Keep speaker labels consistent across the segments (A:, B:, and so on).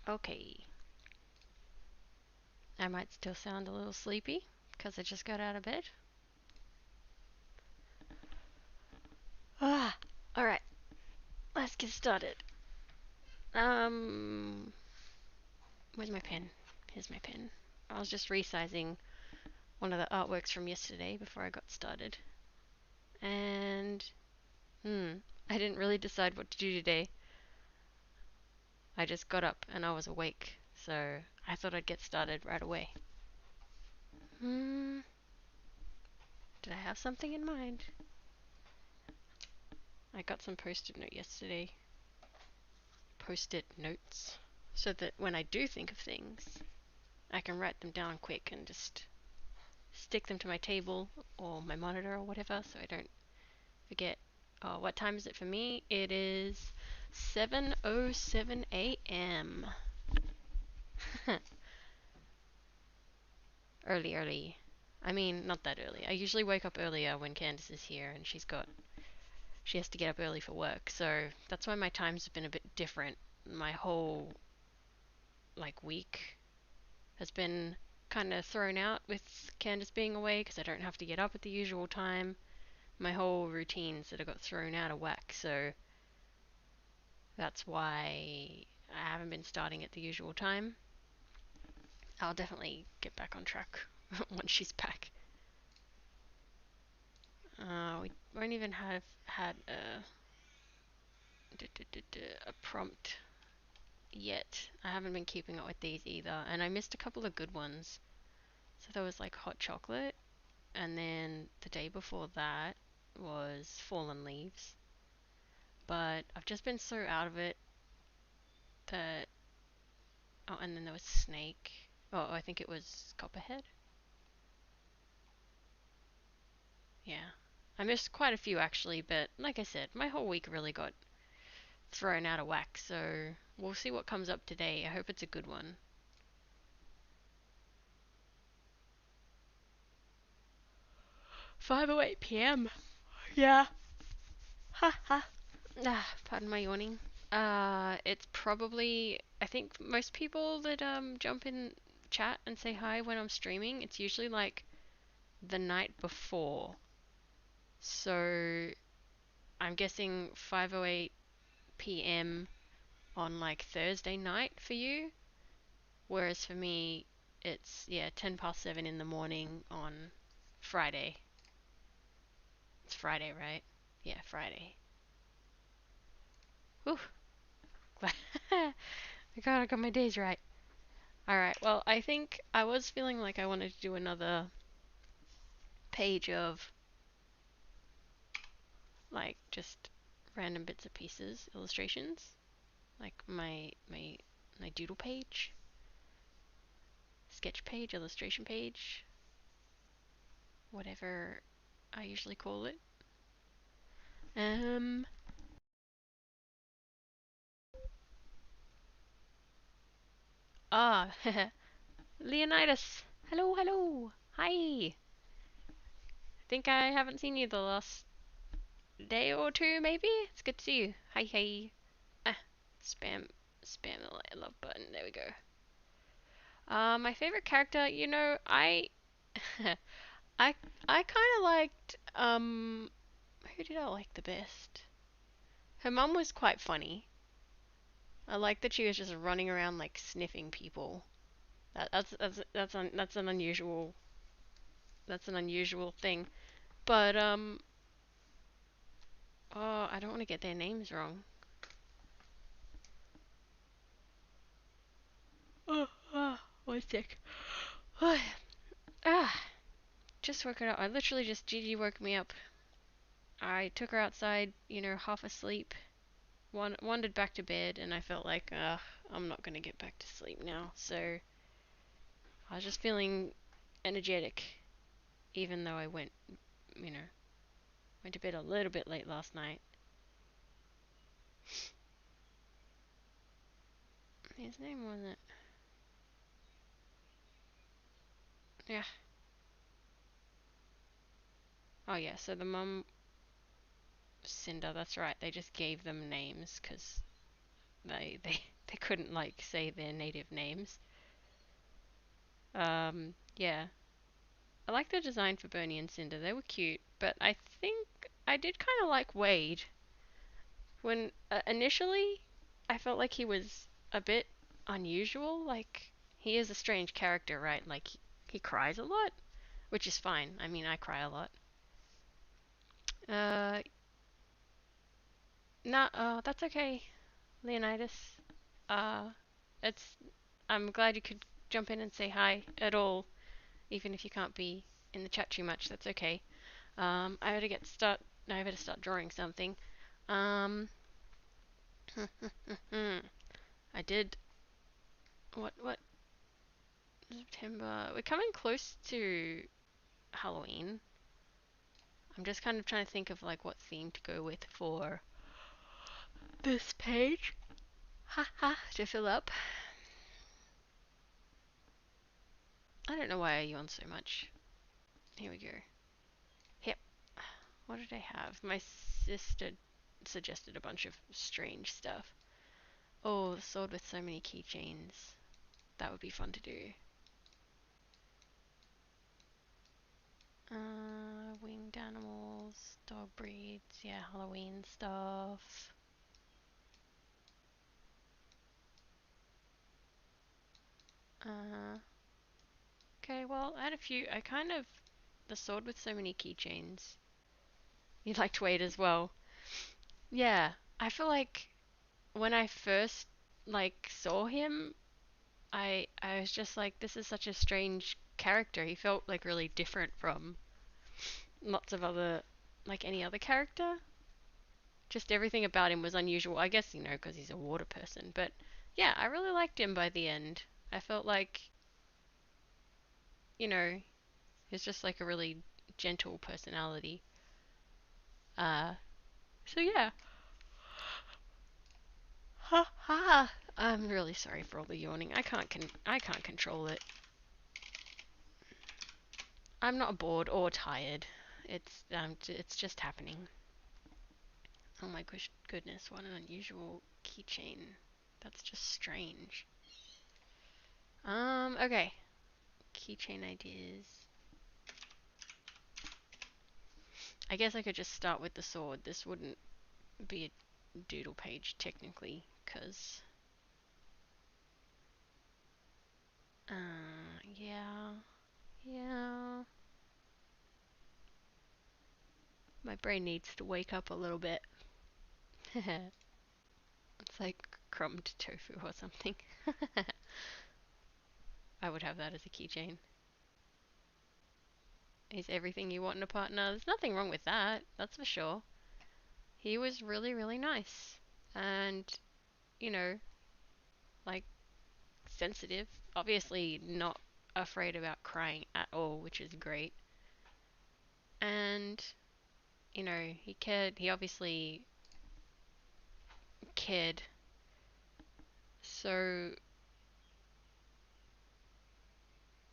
A: Okay. I might still sound a little sleepy because I just got out of bed. Ah, alright. Let's get started. Where's my pen? Here's my pen. I was just resizing one of the artworks from yesterday before I got started. And, I didn't really decide what to do today. I just got up and I was awake, so I thought I'd get started right away. Did I have something in mind? I got some post-it note yesterday. Post-it notes. So that when I do think of things, I can write them down quick and just stick them to my table or my monitor or whatever so I don't forget. What time is it for me? It is 7:07 a.m. Early. I mean, not that early. I usually wake up earlier when Candace is here and she has to get up early for work. So that's why my times have been a bit different. My whole week has been kind of thrown out with Candace being away because I don't have to get up at the usual time. My whole routine sort of got thrown out of whack, so that's why I haven't been starting at the usual time. I'll definitely get back on track once she's back. We won't even have had a prompt yet. I haven't been keeping up with these either, and I missed a couple of good ones. So there was like hot chocolate, and then the day before that was fallen leaves. But I've just been so out of it that and then there was snake. Oh, I think it was copperhead. Yeah. I missed quite a few actually, but like I said, my whole week really got thrown out of whack, so we'll see what comes up today. I hope it's a good one. 5:08 p.m. Yeah. Ha ha. Pardon my yawning. It's probably I think most people that jump in chat and say hi when I'm streaming, it's usually like the night before. So I'm guessing 5:08 p.m. on like Thursday night for you, whereas for me it's 10 past 7 in the morning on Friday. It's Friday, right? Yeah, Friday. Whew. I got my days right. Alright, well, I think I was feeling like I wanted to do another page of like just random bits and pieces, illustrations, like my doodle page, sketch page, illustration page, whatever I usually call it. Um ah Leonidas. Hello. Hi. Think I haven't seen you the last day or two maybe? It's good to see you. Hi. Ah, spam the love button. There we go. My favorite character, I I kind of liked who did I like the best? Her mum was quite funny. I liked that she was just running around like sniffing people. That's an unusual thing. But oh, I don't want to get their names wrong. One sec. ah, just woke her up. I literally just Gigi woke me up. I took her outside, half asleep. Wandered back to bed, and I felt like, I'm not gonna get back to sleep now. So I was just feeling energetic, even though I you know, went to bed a little bit late last night. His name wasn't. Yeah. Oh yeah. So the mum, Cinder. That's right. They just gave them names because they they couldn't like say their native names. Yeah. I like the design for Bernie and Cinder. They were cute, but I think I did kind of like Wade. When initially I felt like he was a bit unusual. Like he is a strange character, right? Like he cries a lot, which is fine. I mean, I cry a lot. Uh, Not. Oh, that's okay, Leonidas. Uh, it's. I'm glad you could jump in and say hi at all, even if you can't be in the chat too much. That's okay. I gotta get start. I gotta start drawing something. Um, I did. What? September. We're coming close to Halloween. I'm just kind of trying to think of like what theme to go with for this page. Ha ha. To fill up. I don't know why I yawn so much. Here we go. Yep. What did I have? My sister suggested a bunch of strange stuff. Oh, the sword with so many keychains. That would be fun to do. Winged animals, dog breeds, yeah, Halloween stuff. Uh, okay, well, I had a few. I kind of. The sword with so many keychains. You liked Wade as well. Yeah, I feel like when I first like saw him, I was just like, this is such a strange character. He felt like really different from lots of other, like any other character. Just everything about him was unusual. I guess, because he's a water person. But yeah, I really liked him by the end. I felt like, you know, he's just like a really gentle personality. Uh, so yeah. Ha ha. I'm really sorry for all the yawning. I can't control it. I'm not bored or tired. It's just happening. Oh my goodness, what an unusual keychain. That's just strange. Okay. Keychain ideas. I guess I could just start with the sword. This wouldn't be a doodle page technically, because yeah. Yeah. My brain needs to wake up a little bit. It's like crumbed tofu or something. I would have that as a keychain. He's everything you want in a partner. There's nothing wrong with that, that's for sure. He was really, really nice. And, you know, like sensitive. Obviously not afraid about crying at all, which is great. And, he cared. He obviously cared so,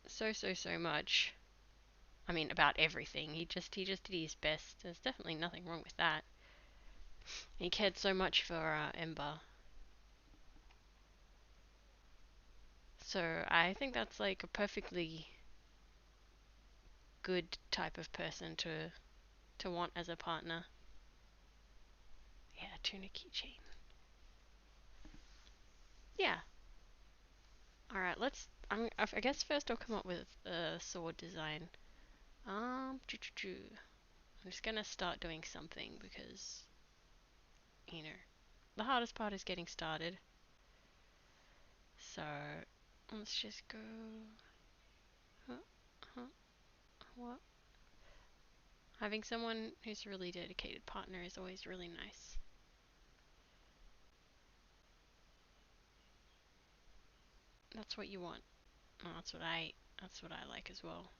A: so much. I mean, about everything. He just did his best. There's definitely nothing wrong with that. He cared so much for Ember. So I think that's like a perfectly good type of person to want as a partner. Yeah, tuna keychain. Yeah. All right. I guess first I'll come up with a sword design. I'm just gonna start doing something because you know the hardest part is getting started. So let's just go. Huh, huh, what? Having someone who's a really dedicated partner is always really nice. That's what you want. Oh, That's what I like as well.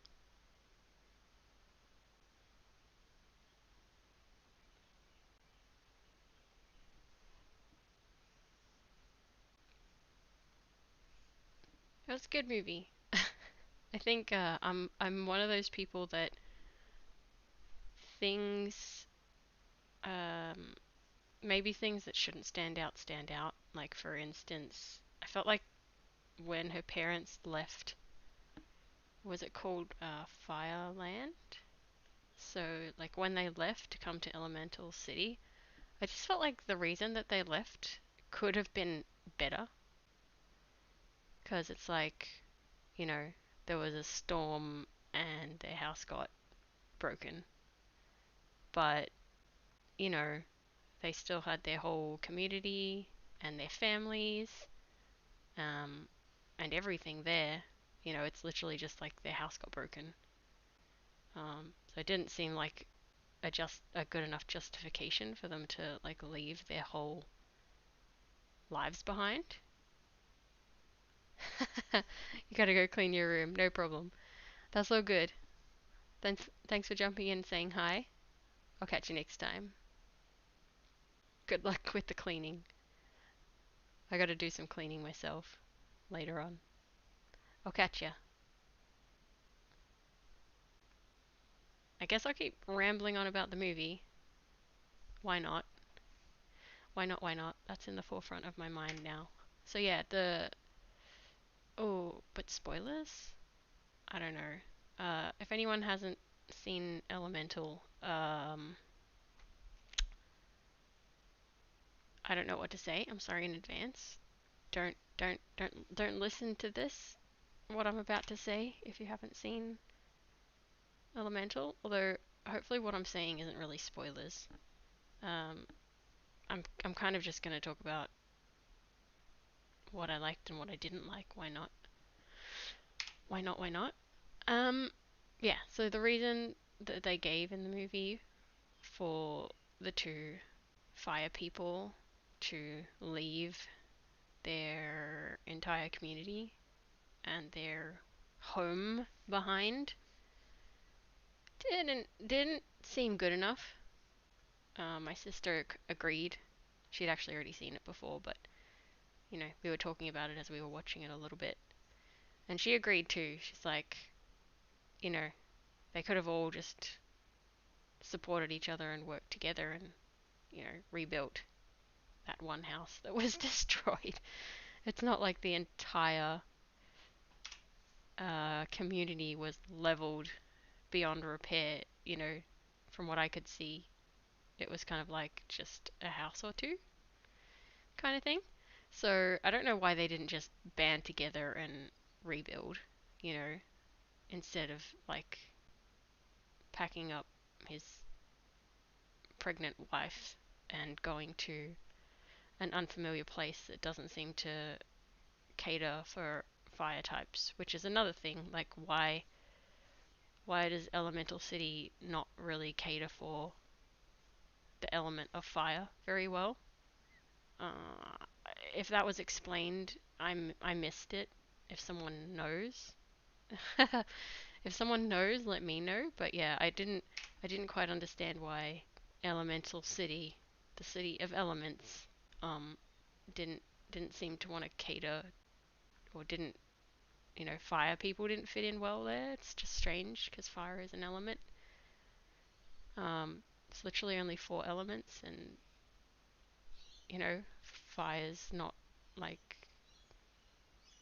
A: It was a good movie. I think I'm one of those people that things um maybe things that shouldn't stand out. Like, for instance, I felt like when her parents left, was it called Fireland? So, like, when they left to come to Elemental City, I just felt like the reason that they left could have been better. Because it's like, you know, there was a storm and their house got broken. But, you know, they still had their whole community and their families, um, and everything there. You know, it's literally just like their house got broken. So it didn't seem like a good enough justification for them to like leave their whole lives behind. You gotta go clean your room, no problem. That's all good. Thanks for jumping in and saying hi. I'll catch you next time. Good luck with the cleaning. I gotta do some cleaning myself later on. I'll catch ya. I guess I'll keep rambling on about the movie. Why not? Why not? Why not? That's in the forefront of my mind now. So yeah, the oh, but spoilers? I don't know. If anyone hasn't seen Elemental, I don't know what to say. I'm sorry in advance. Don't listen to this. What I'm about to say if you haven't seen Elemental. Although hopefully what I'm saying isn't really spoilers. Um, I'm kind of just gonna talk about what I liked and what I didn't like. Why not? Why not? Why not? Um, yeah. So the reason that they gave in the movie for the two fire people to leave their entire community and their home behind didn't seem good enough. My sister agreed. She'd actually already seen it before, but you know, we were talking about it as we were watching it a little bit, and she agreed too. She's like, you know, they could have all just supported each other and worked together and, you know, rebuilt that one house that was destroyed. It's not like the entire community was leveled beyond repair, you know, from what I could see. It was kind of like just a house or two kind of thing. So I don't know why they didn't just band together and rebuild, you know, instead of like packing up his pregnant wife and going to an unfamiliar place that doesn't seem to cater for fire types, which is another thing. Like, why does Elemental City not really cater for the element of fire very well? Uh, if that was explained, I missed it. If someone knows, if someone knows, let me know. But yeah, I didn't quite understand why Elemental City, the city of elements, um, didn't didn't seem to want to cater, or didn't, you know, fire people didn't fit in well there. It's just strange because fire is an element. It's literally only four elements, and you know, fire's like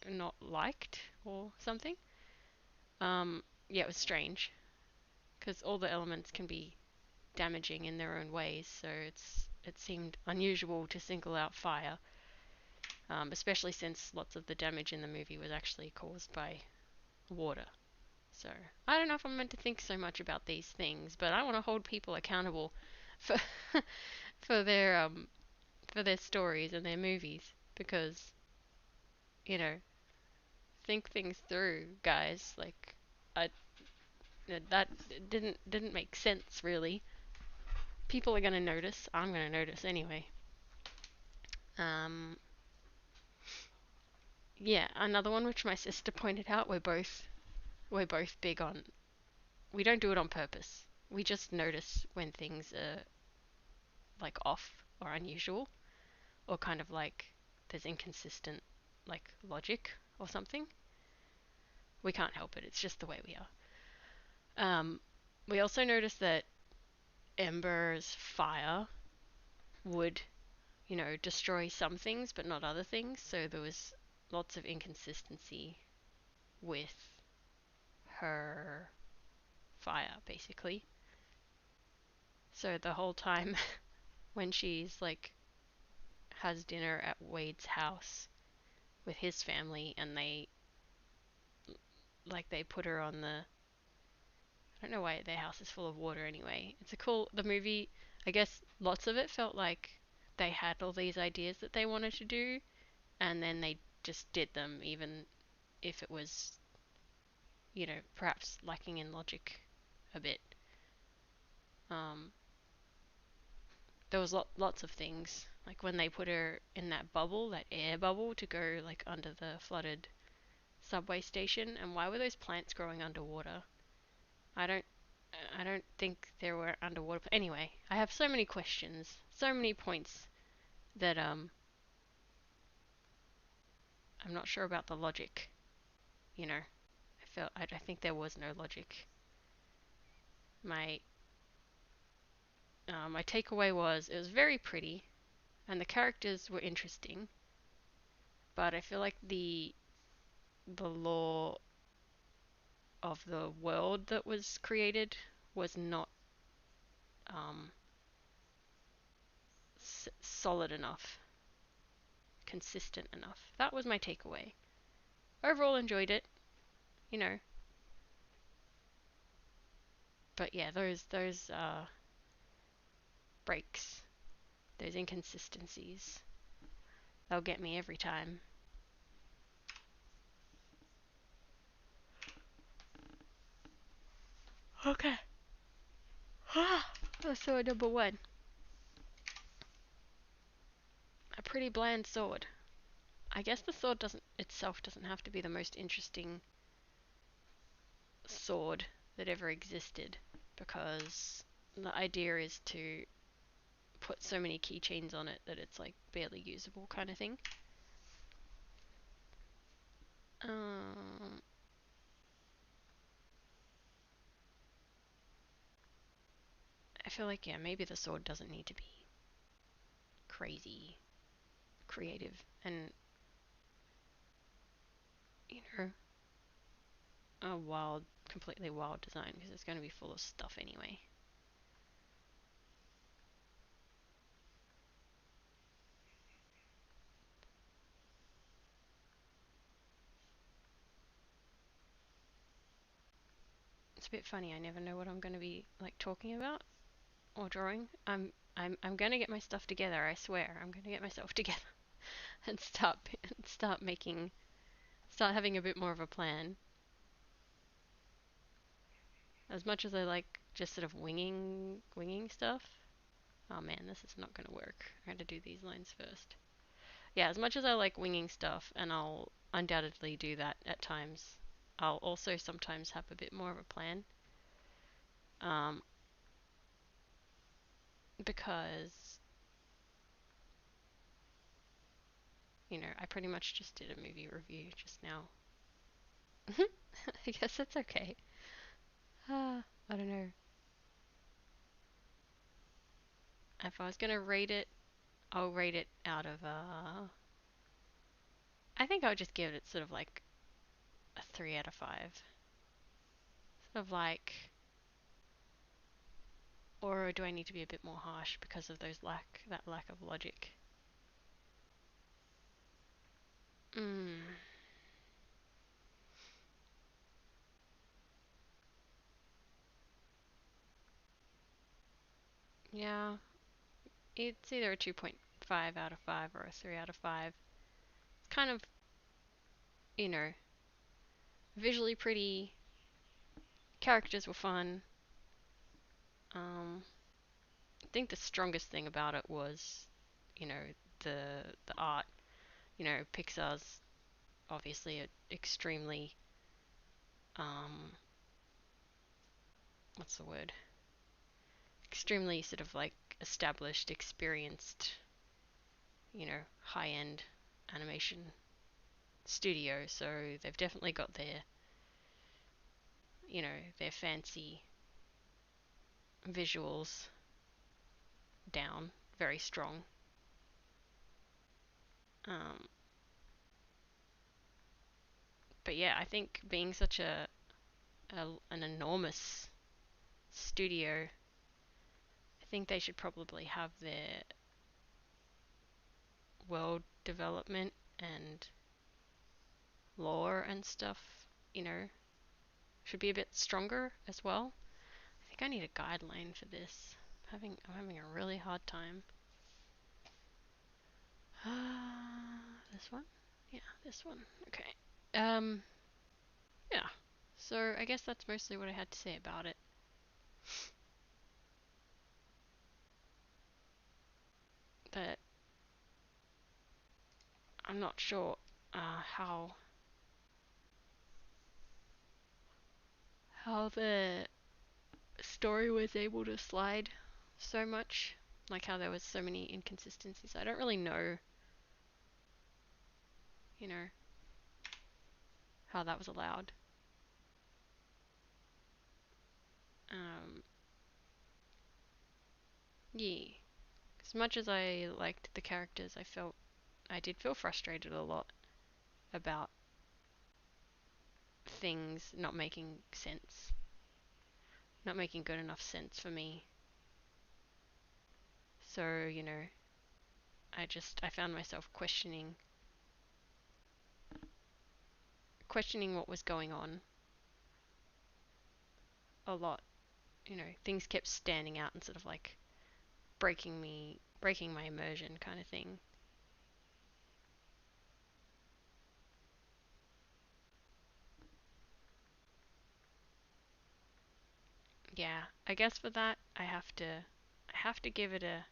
A: not liked or something. Yeah, it was strange because all the elements can be damaging in their own ways, so it seemed unusual to single out fire, especially since lots of the damage in the movie was actually caused by water. So I don't know if I'm meant to think so much about these things, but I want to hold people accountable for for their stories and their movies because, you know, think things through, guys. Like, I that didn't make sense really. People are gonna notice. I'm gonna notice anyway. Um, yeah, another one which my sister pointed out. We're both big on. We don't do it on purpose. We just notice when things are like off or unusual, or kind of like there's inconsistent like logic or something. We can't help it. It's just the way we are. We also noticed that Ember's fire would destroy some things but not other things. So there was lots of inconsistency with her fire, basically. So the whole time when she's like has dinner at Wade's house with his family and they put her on the I don't know why their house is full of water anyway. The movie, I guess lots of it felt like they had all these ideas that they wanted to do and then they just did them even if it was, perhaps lacking in logic a bit. Um, there was lots of things like when they put her in that bubble, that air bubble to go like under the flooded subway station, and why were those plants growing underwater? I don't I don't think there were underwater. Anyway, I have so many questions, so many points that I'm not sure about the logic. I think there was no logic. My my takeaway was it was very pretty, and the characters were interesting, but I feel like the lore of the world that was created was not um, solid enough, consistent enough. That was my takeaway. Overall, enjoyed it, you know. But yeah, those breaks, those inconsistencies, they'll get me every time. Okay. So number one, a pretty bland sword. I guess the sword doesn't have to be the most interesting sword that ever existed, because the idea is to put so many keychains on it that it's like barely usable kind of thing. Um, I feel like maybe the sword doesn't need to be crazy creative and you know a completely wild design because it's going to be full of stuff anyway. It's a bit funny. I never know what I'm going to be like talking about or drawing. I'm going to get my stuff together. I swear. I'm going to get myself together and start having a bit more of a plan. As much as I like just sort of winging stuff. Oh man, this is not going to work. I had to do these lines first. Yeah, as much as I like winging stuff, and I'll undoubtedly do that at times, I'll also sometimes have a bit more of a plan. Um, because, I pretty much just did a movie review just now. I guess that's okay. I don't know. If I was going to rate it, I'll rate it out of, I think I would just give it sort of like a 3 out of 5. Sort of like, or do I need to be a bit more harsh because of that lack of logic? Mm, yeah, it's either a 2.5 out of 5 or a 3 out of 5. It's kind of, you know, visually pretty, characters were fun. Um, I think the strongest thing about it was, you know, the art. Pixar's obviously a extremely what's the word? Extremely sort of like established, experienced, high-end animation studio. So they've definitely got their fancy visuals down very strong. Um, but yeah, I think being such an enormous studio, I think they should probably have their world development and lore and stuff, you know, should be a bit stronger as well. I think I need a guideline for this. I'm having a really hard time. This one? Yeah, this one. Okay. Um, yeah. So I guess that's mostly what I had to say about it. But I'm not sure how the story was able to slide so much. Like how there was so many inconsistencies. I don't really know, you know, how that was allowed. Um, yeah. As much as I liked the characters, I did feel frustrated a lot about things not making sense, not making good enough sense for me. So, you know, I found myself questioning what was going on a lot. You know, things kept standing out and sort of like breaking my immersion kind of thing. Yeah, I guess for that I have to give it a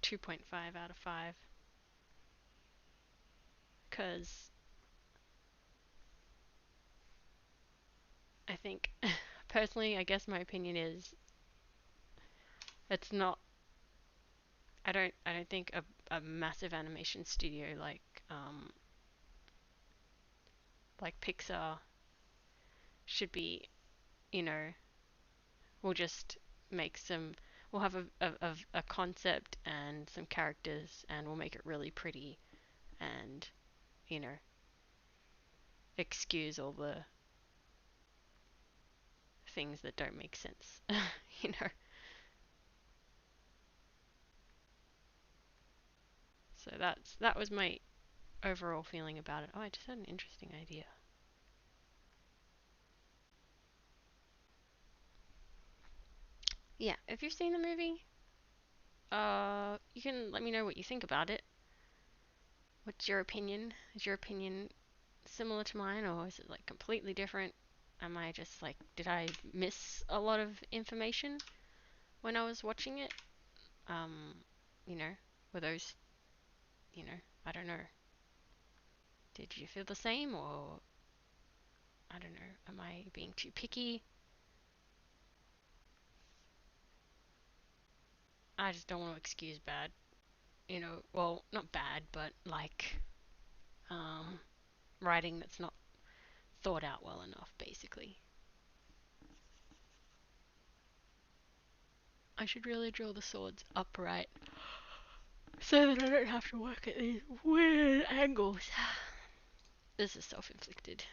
A: 2.5 out of 5 cuz I think personally, I guess my opinion is it's not I don't think a massive animation studio like Pixar should be, you know, we'll just make some we'll have a concept and some characters and we'll make it really pretty and, you know, excuse all the things that don't make sense. You know. So that was my overall feeling about it. Oh, I just had an interesting idea. Yeah, if you've seen the movie, you can let me know what you think about it. What's your opinion? Is your opinion similar to mine, or is it like completely different? Am I just like, did I miss a lot of information when I was watching it? Um, you know, were those, you know, I don't know. Did you feel the same, or I don't know, am I being too picky? I just don't want to excuse bad, you know, well, not bad, but like, um, writing that's not thought out well enough, basically. I should really draw the swords upright so that I don't have to work at these weird angles. This is self-inflicted.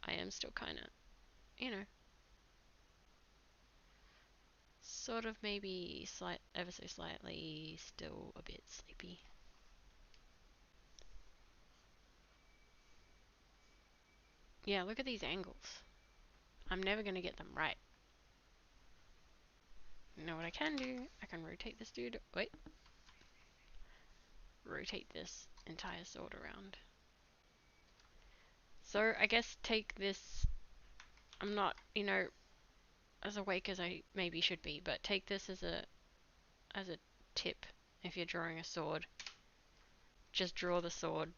A: I am still kind of, you know, sort of maybe ever so slightly still a bit sleepy. Yeah, look at these angles. I'm never going to get them right. You know what I can do? I can rotate this dude. Wait. Rotate this entire sword around. So I guess take this. I'm not, you know, as awake as I maybe should be, but take this as a tip. If you're drawing a sword, just draw the sword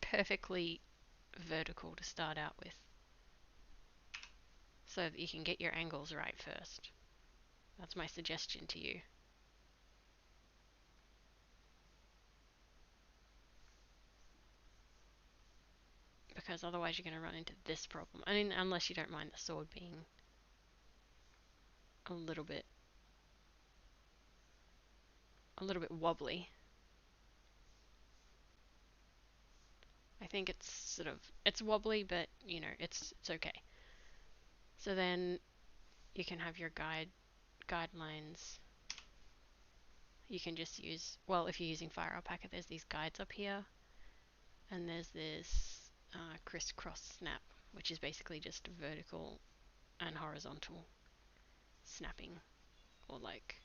A: perfectly vertical to start out with, so that you can get your angles right first. That's my suggestion to you. Because otherwise you're going to run into this problem. I mean, unless you don't mind the sword being a little bit a little bit wobbly. I think it's sort of, it's wobbly, but you know, it's okay. So then you can have your guidelines. You can just use, well, if you're using FireAlpaca, there's these guides up here, and there's this crisscross snap, which is basically just vertical and horizontal snapping, or like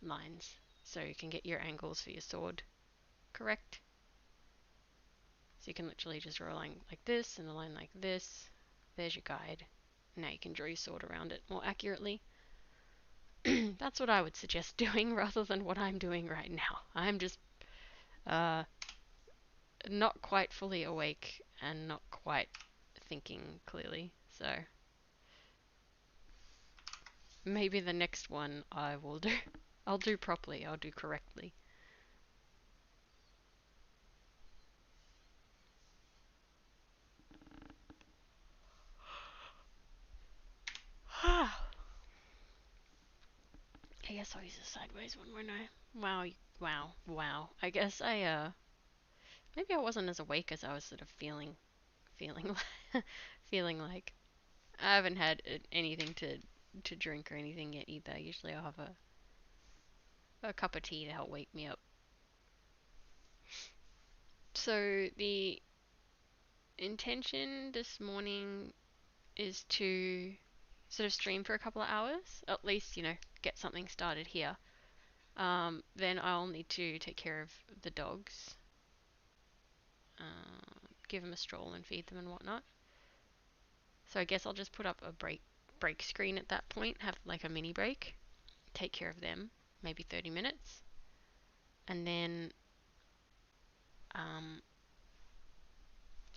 A: lines, so you can get your angles for your sword correct. So you can literally just draw a line like this and a line like this. There's your guide. Now you can draw your sword around it more accurately. That's what I would suggest doing rather than what I'm doing right now. I'm just uh, not quite fully awake and not quite thinking clearly. So maybe the next one I will do. I'll do properly. I'll do correctly. I guess I'll use a sideways one, won't I? Wow, wow. I guess maybe I wasn't as awake as I was sort of feeling feeling like. I haven't had anything to drink or anything yet either. Usually I'll have a cup of tea to help wake me up. So the intention this morning is to sort of stream for a couple of hours, at least, you know, get something started here. Then I'll need to take care of the dogs, give them a stroll and feed them and whatnot. So I guess I'll just put up a break screen at that point, have like a mini break, take care of them, maybe 30 minutes, and then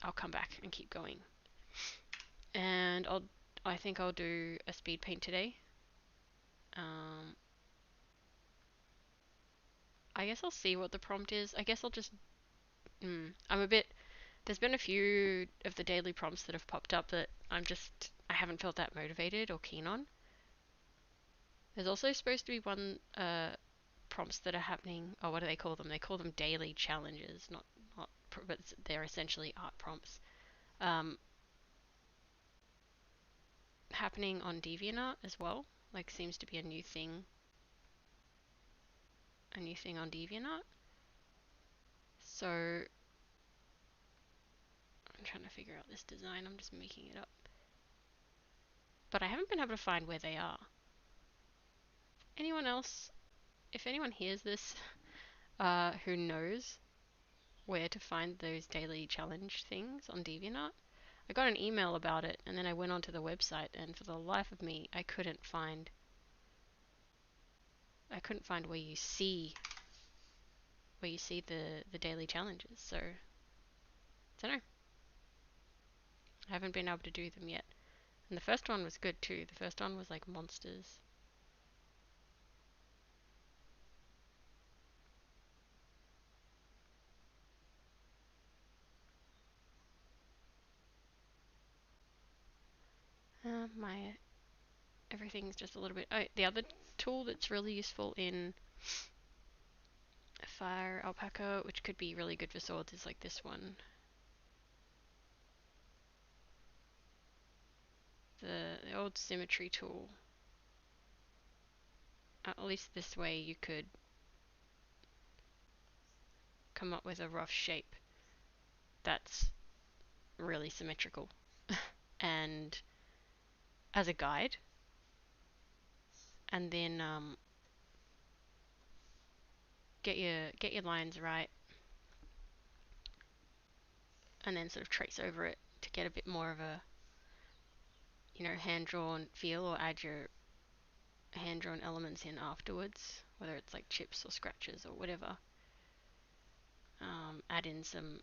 A: I'll come back and keep going. And I think I'll do a speed paint today. I guess I'll see what the prompt is. I guess I'll just I'm a bit, there's been a few of the daily prompts that have popped up that I haven't felt that motivated or keen on. There's also supposed to be one prompts that are happening. Oh, what do they call them? They call them daily challenges, not but they're essentially art prompts. Happening on DeviantArt as well. Like, seems to be a new thing on DeviantArt. So I'm trying to figure out this design. I'm just making it up, but I haven't been able to find where they are. Anyone else? If anyone hears this, who knows where to find those daily challenge things on DeviantArt, I got an email about it, and then I went onto the website, and for the life of me, I couldn't find where you see the daily challenges. So I don't know. I haven't been able to do them yet. And the first one was good too. The first one was like monsters. My everything's just a little bit. Oh, the other tool that's really useful in FireAlpaca, which could be really good for swords, is like this one. The old symmetry tool. At least this way you could come up with a rough shape that's really symmetrical and as a guide, and then get your lines right, and then sort of trace over it to get a bit more of a, you know, hand-drawn feel, or add your hand-drawn elements in afterwards, whether it's like chips or scratches or whatever. Add in some,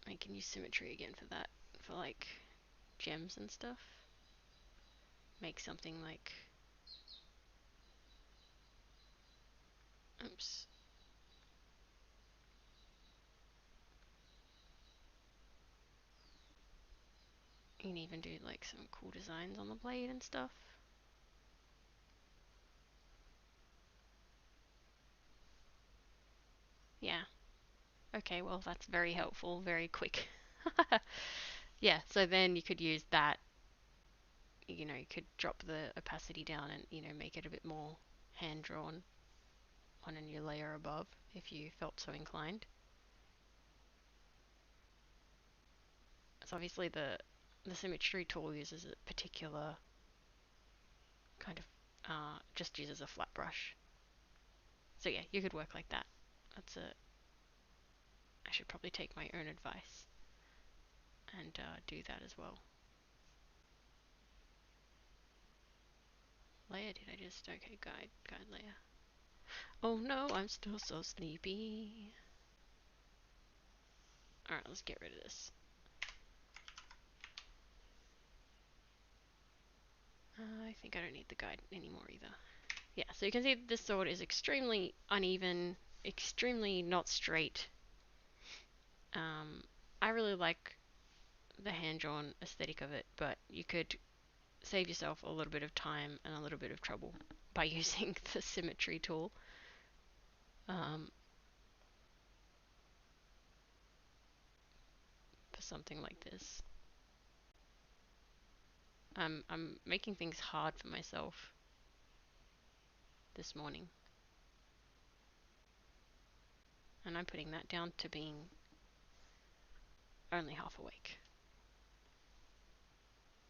A: I can use symmetry again for that, for like gems and stuff. Make something like, oops. You can even do like some cool designs on the blade and stuff. Okay, well, that's very helpful, very quick. Yeah, so then you could use that, you could drop the opacity down and, make it a bit more hand drawn on a new layer above if you felt so inclined. So obviously the symmetry tool uses a particular kind of, just uses a flat brush. So yeah, you could work like that. I should probably take my own advice and do that as well. Layer, did I just, okay, guide layer. Oh no, I'm still so sleepy. Alright, let's get rid of this. I think I don't need the guide anymore either. Yeah, so you can see this sword is extremely uneven, extremely not straight. I really like the hand-drawn aesthetic of it, but you could save yourself a little bit of time and a little bit of trouble by using the symmetry tool. For something like this. I'm making things hard for myself this morning. And I'm putting that down to being only half awake.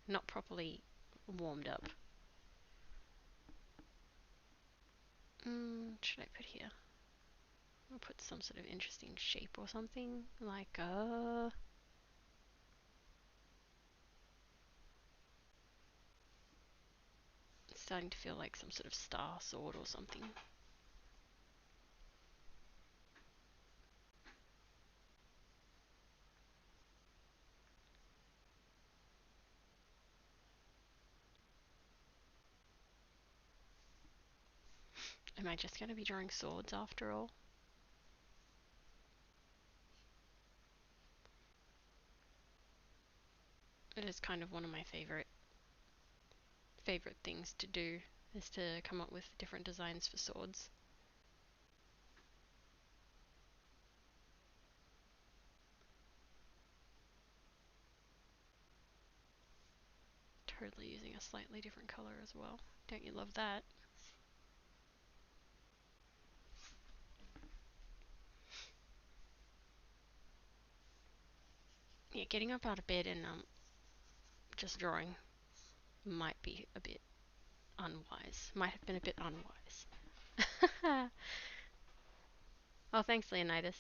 A: Not properly warmed up. Should I put here? I'll put some sort of interesting shape or something. Like it's starting to feel like some sort of star sword or something. Am I just going to be drawing swords after all? It is kind of one of my favorite things to do, is to come up with different designs for swords. Totally using a slightly different color as well. Don't you love that? Yeah, getting up out of bed and just drawing might be a bit unwise. Might have been a bit unwise. Oh, thanks, Leonidas.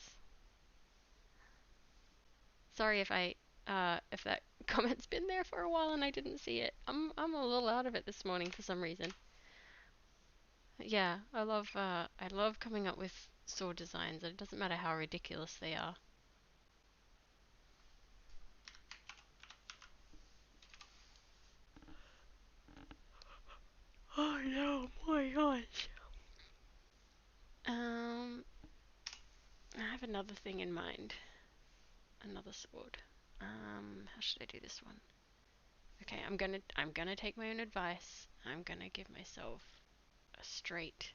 A: Sorry if that comment's been there for a while and I didn't see it. I'm a little out of it this morning for some reason. Yeah, I love coming up with sword designs. It doesn't matter how ridiculous they are. Oh no, my gosh. I have another thing in mind. Another sword. How should I do this one? Okay, I'm gonna take my own advice. I'm gonna give myself a straight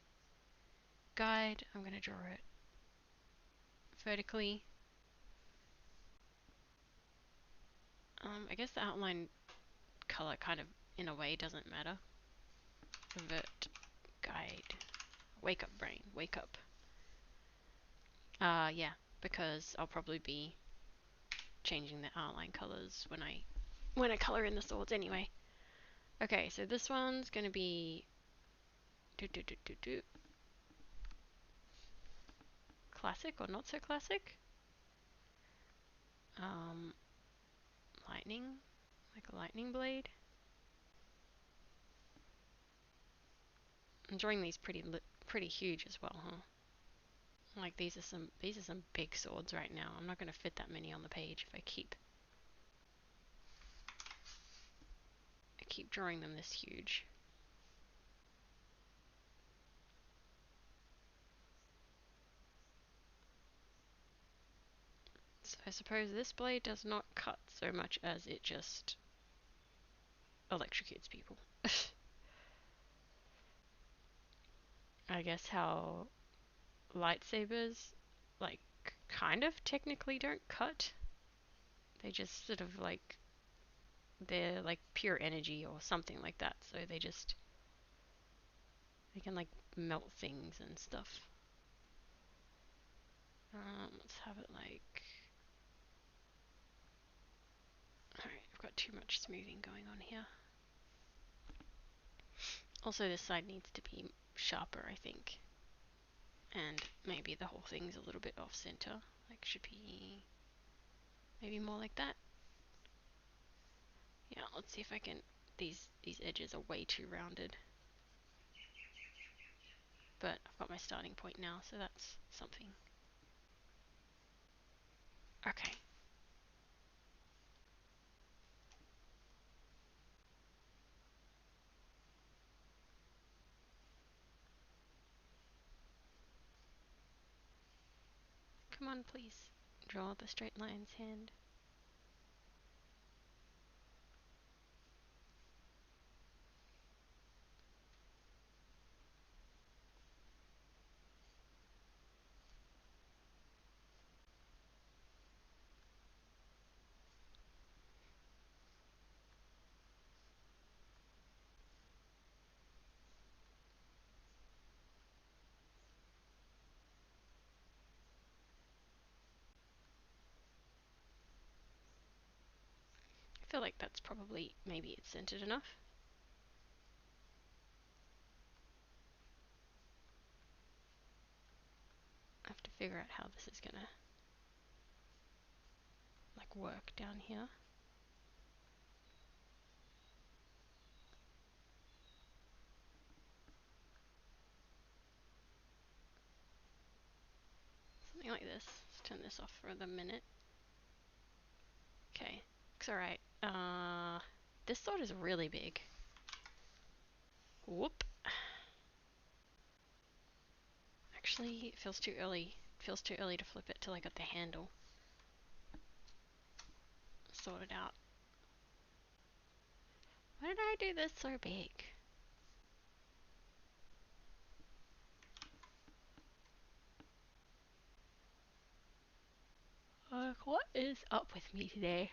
A: guide. I'm gonna draw it vertically. I guess the outline color kind of in a way doesn't matter. Vert guide. Wake up, brain. Wake up. Yeah, because I'll probably be changing the outline colors when I color in the swords anyway. Okay, so this one's gonna be classic or not so classic. Um, lightning, like a lightning blade. I'm drawing these pretty huge as well, huh? Like these are some big swords right now. I'm not gonna fit that many on the page if I keep drawing them this huge. So I suppose this blade does not cut so much as it just electrocutes people. I guess how lightsabers like kind of technically don't cut. They just sort of like, they're like pure energy or something like that. So they can like melt things and stuff. Let's have it like, alright, I've got too much smoothing going on here. Also, this side needs to be sharper, I think. And maybe the whole thing's a little bit off center. Like, should be maybe more like that. Yeah, let's see if I can. These edges are way too rounded. But I've got my starting point now, so that's something. Okay. Come on, please. Draw the straight lines hand. I feel like that's probably, maybe it's centered enough. I have to figure out how this is gonna like work down here. Something like this. Let's turn this off for the minute. Okay, looks alright. This sword is really big. Whoop. Actually, it feels too early. It feels too early to flip it till I got the handle sorted out. Why did I do this so big? What is up with me today?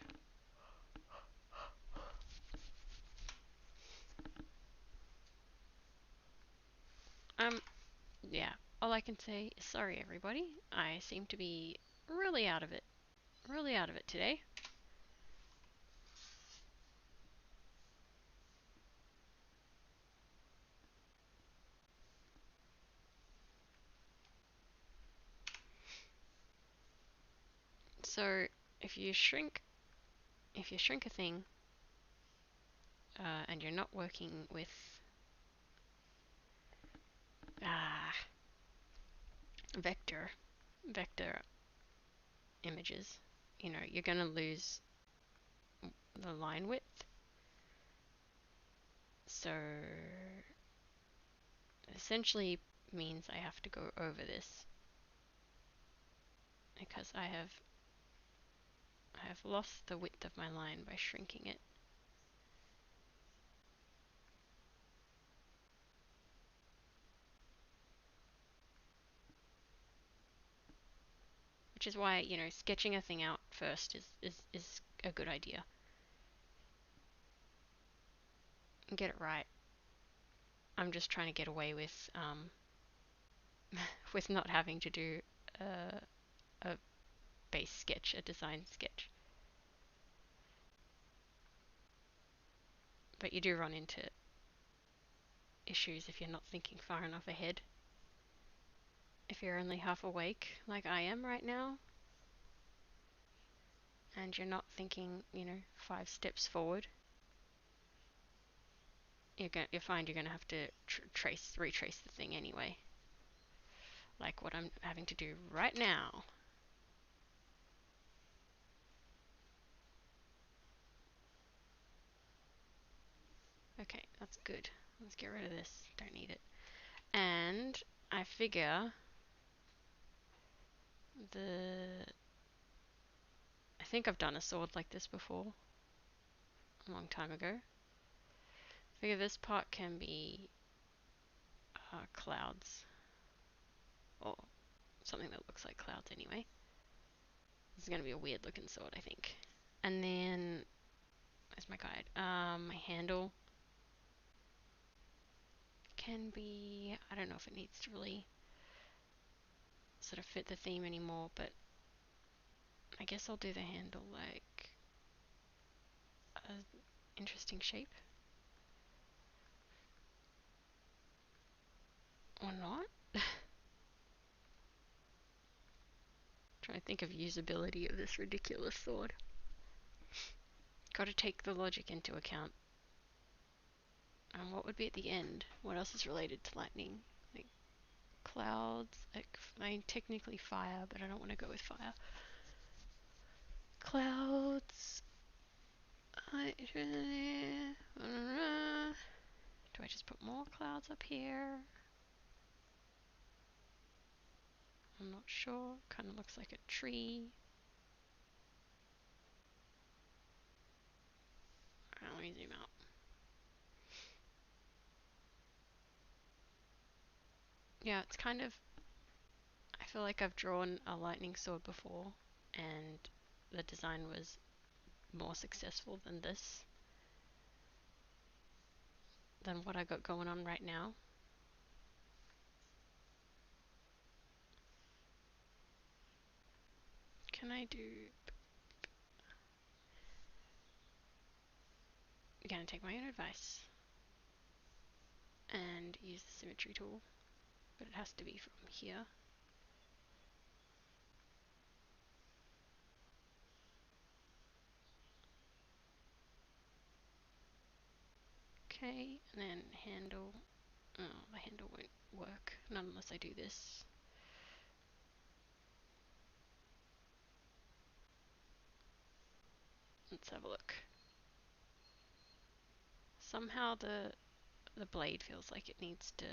A: Yeah. All I can say is sorry, everybody. I seem to be really out of it. Really out of it today. So if you shrink a thing, and you're not working with vector vector images, you're gonna lose the line width. So essentially means I have to go over this because I have lost the width of my line by shrinking it. Which is why, sketching a thing out first is a good idea. And get it right. I'm just trying to get away with with not having to do a base sketch, a design sketch. But you do run into issues if you're not thinking far enough ahead. If you're only half awake, like I am right now, and you're not thinking, 5 steps forward, you'll find you're gonna have to retrace the thing anyway. Like what I'm having to do right now. Okay, that's good. Let's get rid of this. Don't need it. And I figure I think I've done a sword like this before, a long time ago. I figure this part can be clouds, or something that looks like clouds anyway. This is going to be a weird looking sword, I think. And then, where's my guide? My handle can be, I don't know if it needs to really sort of fit the theme anymore, but I guess I'll do the handle like a interesting shape. Or not. Trying to think of usability of this ridiculous sword. Gotta take the logic into account. And what would be at the end? What else is related to lightning? Like clouds, like, I mean, technically fire, but I don't want to go with fire. Clouds. Do I just put more clouds up here? I'm not sure. Kind of looks like a tree. Alright, let me zoom out. Yeah, it's kind of, I feel like I've drawn a lightning sword before, and the design was more successful than this, than what I got going on right now. Can I do... I'm gonna take my own advice and use the symmetry tool, but it has to be from here. Okay, and then handle. Oh, the handle won't work, not unless I do this. Let's have a look. Somehow the blade feels like it needs to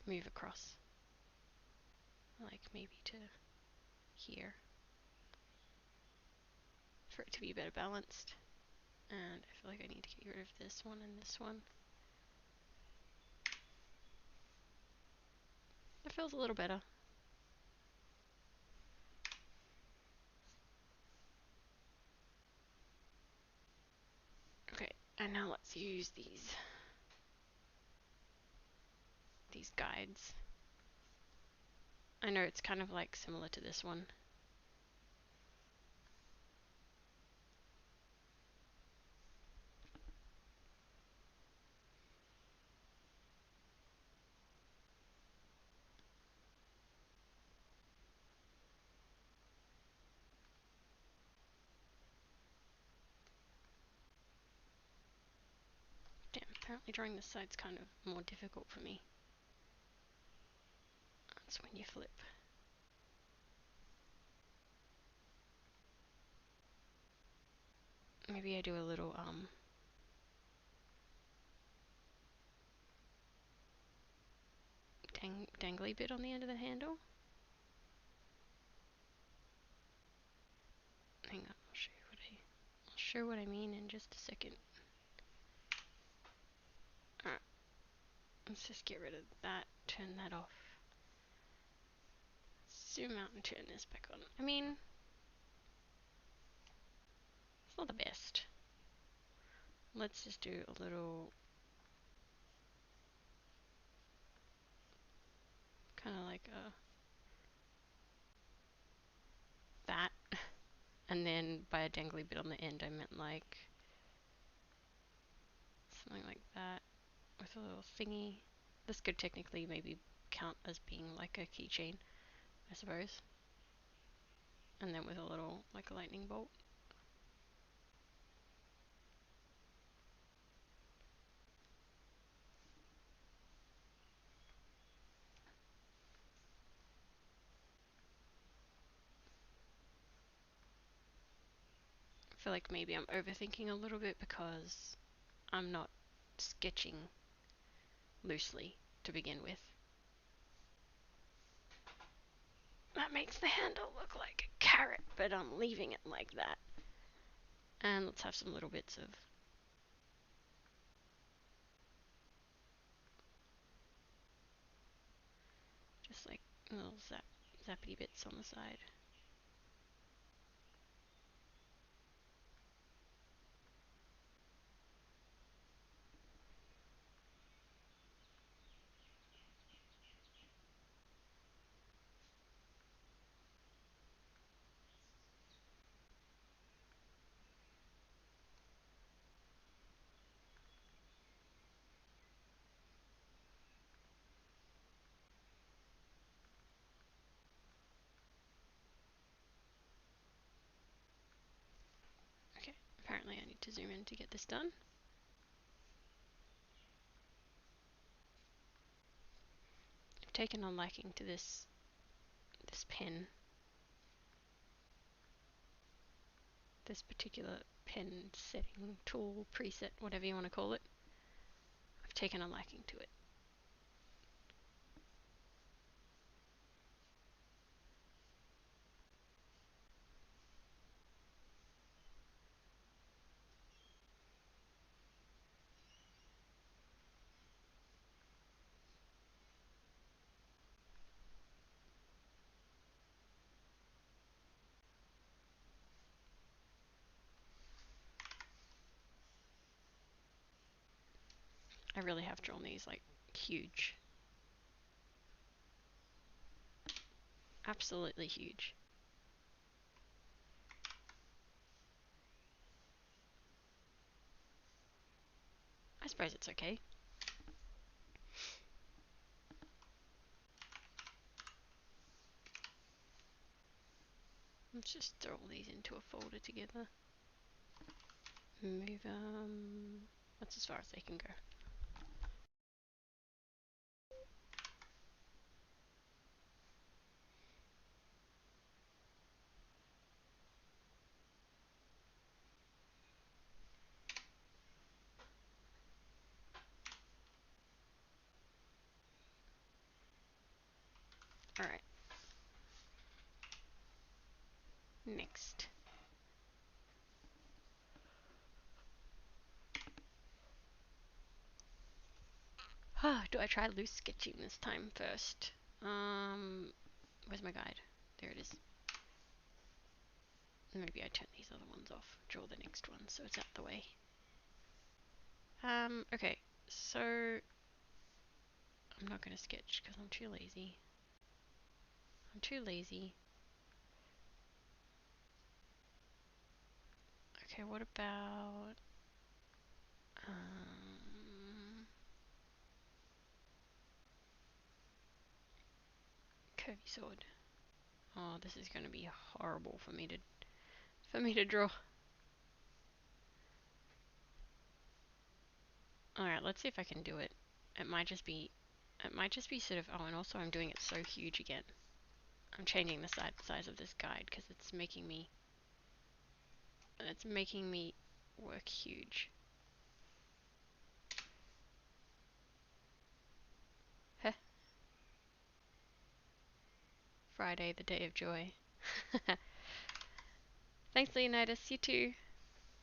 A: move across. Like maybe to here for it to be better balanced. And I feel like I need to get rid of this one and this one. That feels a little better. Okay, and now let's use these guides. I know it's kind of like similar to this one. Damn, apparently drawing this side's kind of more difficult for me. That's when you flip. Maybe I do a little dangly bit on the end of the handle. Hang on, I'll show what I mean in just a second. Alright, let's just get rid of that, turn that off. Zoom out and turn this back on. I mean, it's not the best. Let's just do a little, kind of like a that. And then by a dangly bit on the end, I meant like something like that with a little thingy. This could technically maybe count as being like a keychain, I suppose. And then with a little like a lightning bolt. I feel like maybe I'm overthinking a little bit because I'm not sketching loosely to begin with. That makes the handle look like a carrot, but I'm leaving it like that. And let's have some little bits of just like little zappity bits on the side. Apparently I need to zoom in to get this done. I've taken a liking to this pen. This particular pen setting tool, preset, whatever you want to call it. I've taken a liking to it. I really have drawn these like huge. Absolutely huge. I suppose it's okay. Let's just throw all these into a folder together. Move, that's as far as they can go. Alright. Next. Do I try loose sketching this time first? Where's my guide? There it is. Maybe I turn these other ones off. Draw the next one so it's out the way. Okay, so I'm not gonna sketch because I'm too lazy. I'm too lazy. Okay, what about curvy sword? Oh, this is gonna be horrible for me to draw. Alright, let's see if I can do it. It might just be sort of, oh, and also I'm doing it so huge again. I'm changing the size of this guide because it's making me work huge. Heh. Friday, the day of joy. Thanks, Leonidas. You too.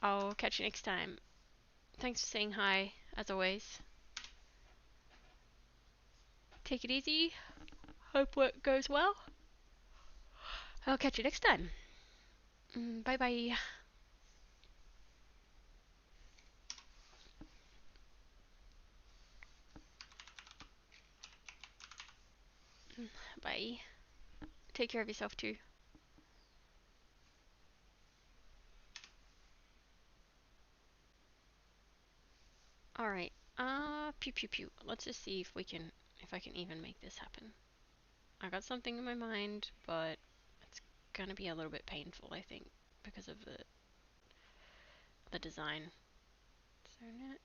A: I'll catch you next time. Thanks for saying hi, as always. Take it easy. Hope work goes well. I'll catch you next time. Bye bye. Bye. Take care of yourself too. Alright. Pew pew pew. Let's just see if I can even make this happen. I got something in my mind, but it's gonna be a little bit painful, I think, because of the design. So yeah,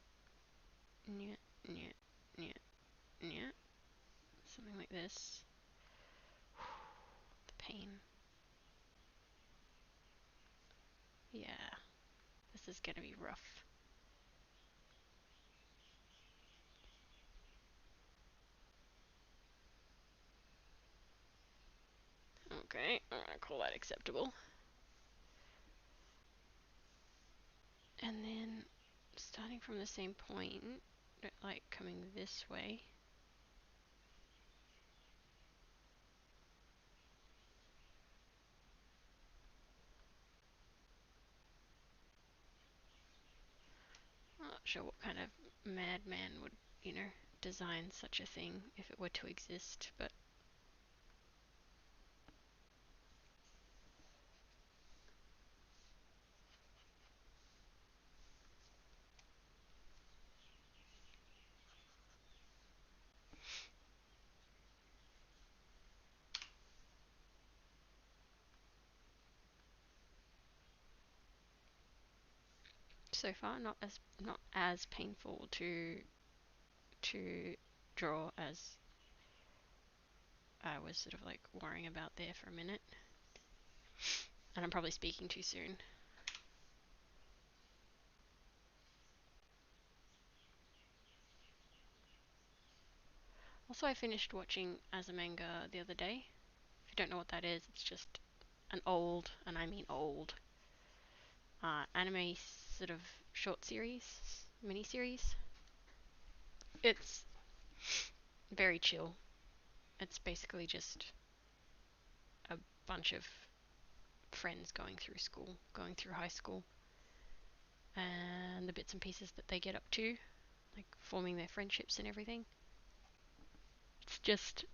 A: yeah, yeah, yeah. Something like this. The pain. Yeah, this is gonna be rough. Okay, I'm gonna call that acceptable. And then starting from the same point, like coming this way. I'm not sure what kind of madman would, design such a thing if it were to exist, but so far. Not as painful to draw as I was sort of like worrying about there for a minute. And I'm probably speaking too soon. Also, I finished watching Azumanga the other day. If you don't know what that is, it's just an old, and I mean old, anime sort of short series, mini series. It's very chill. It's basically just a bunch of friends going through school, going through high school, and the bits and pieces that they get up to, like forming their friendships and everything. It's just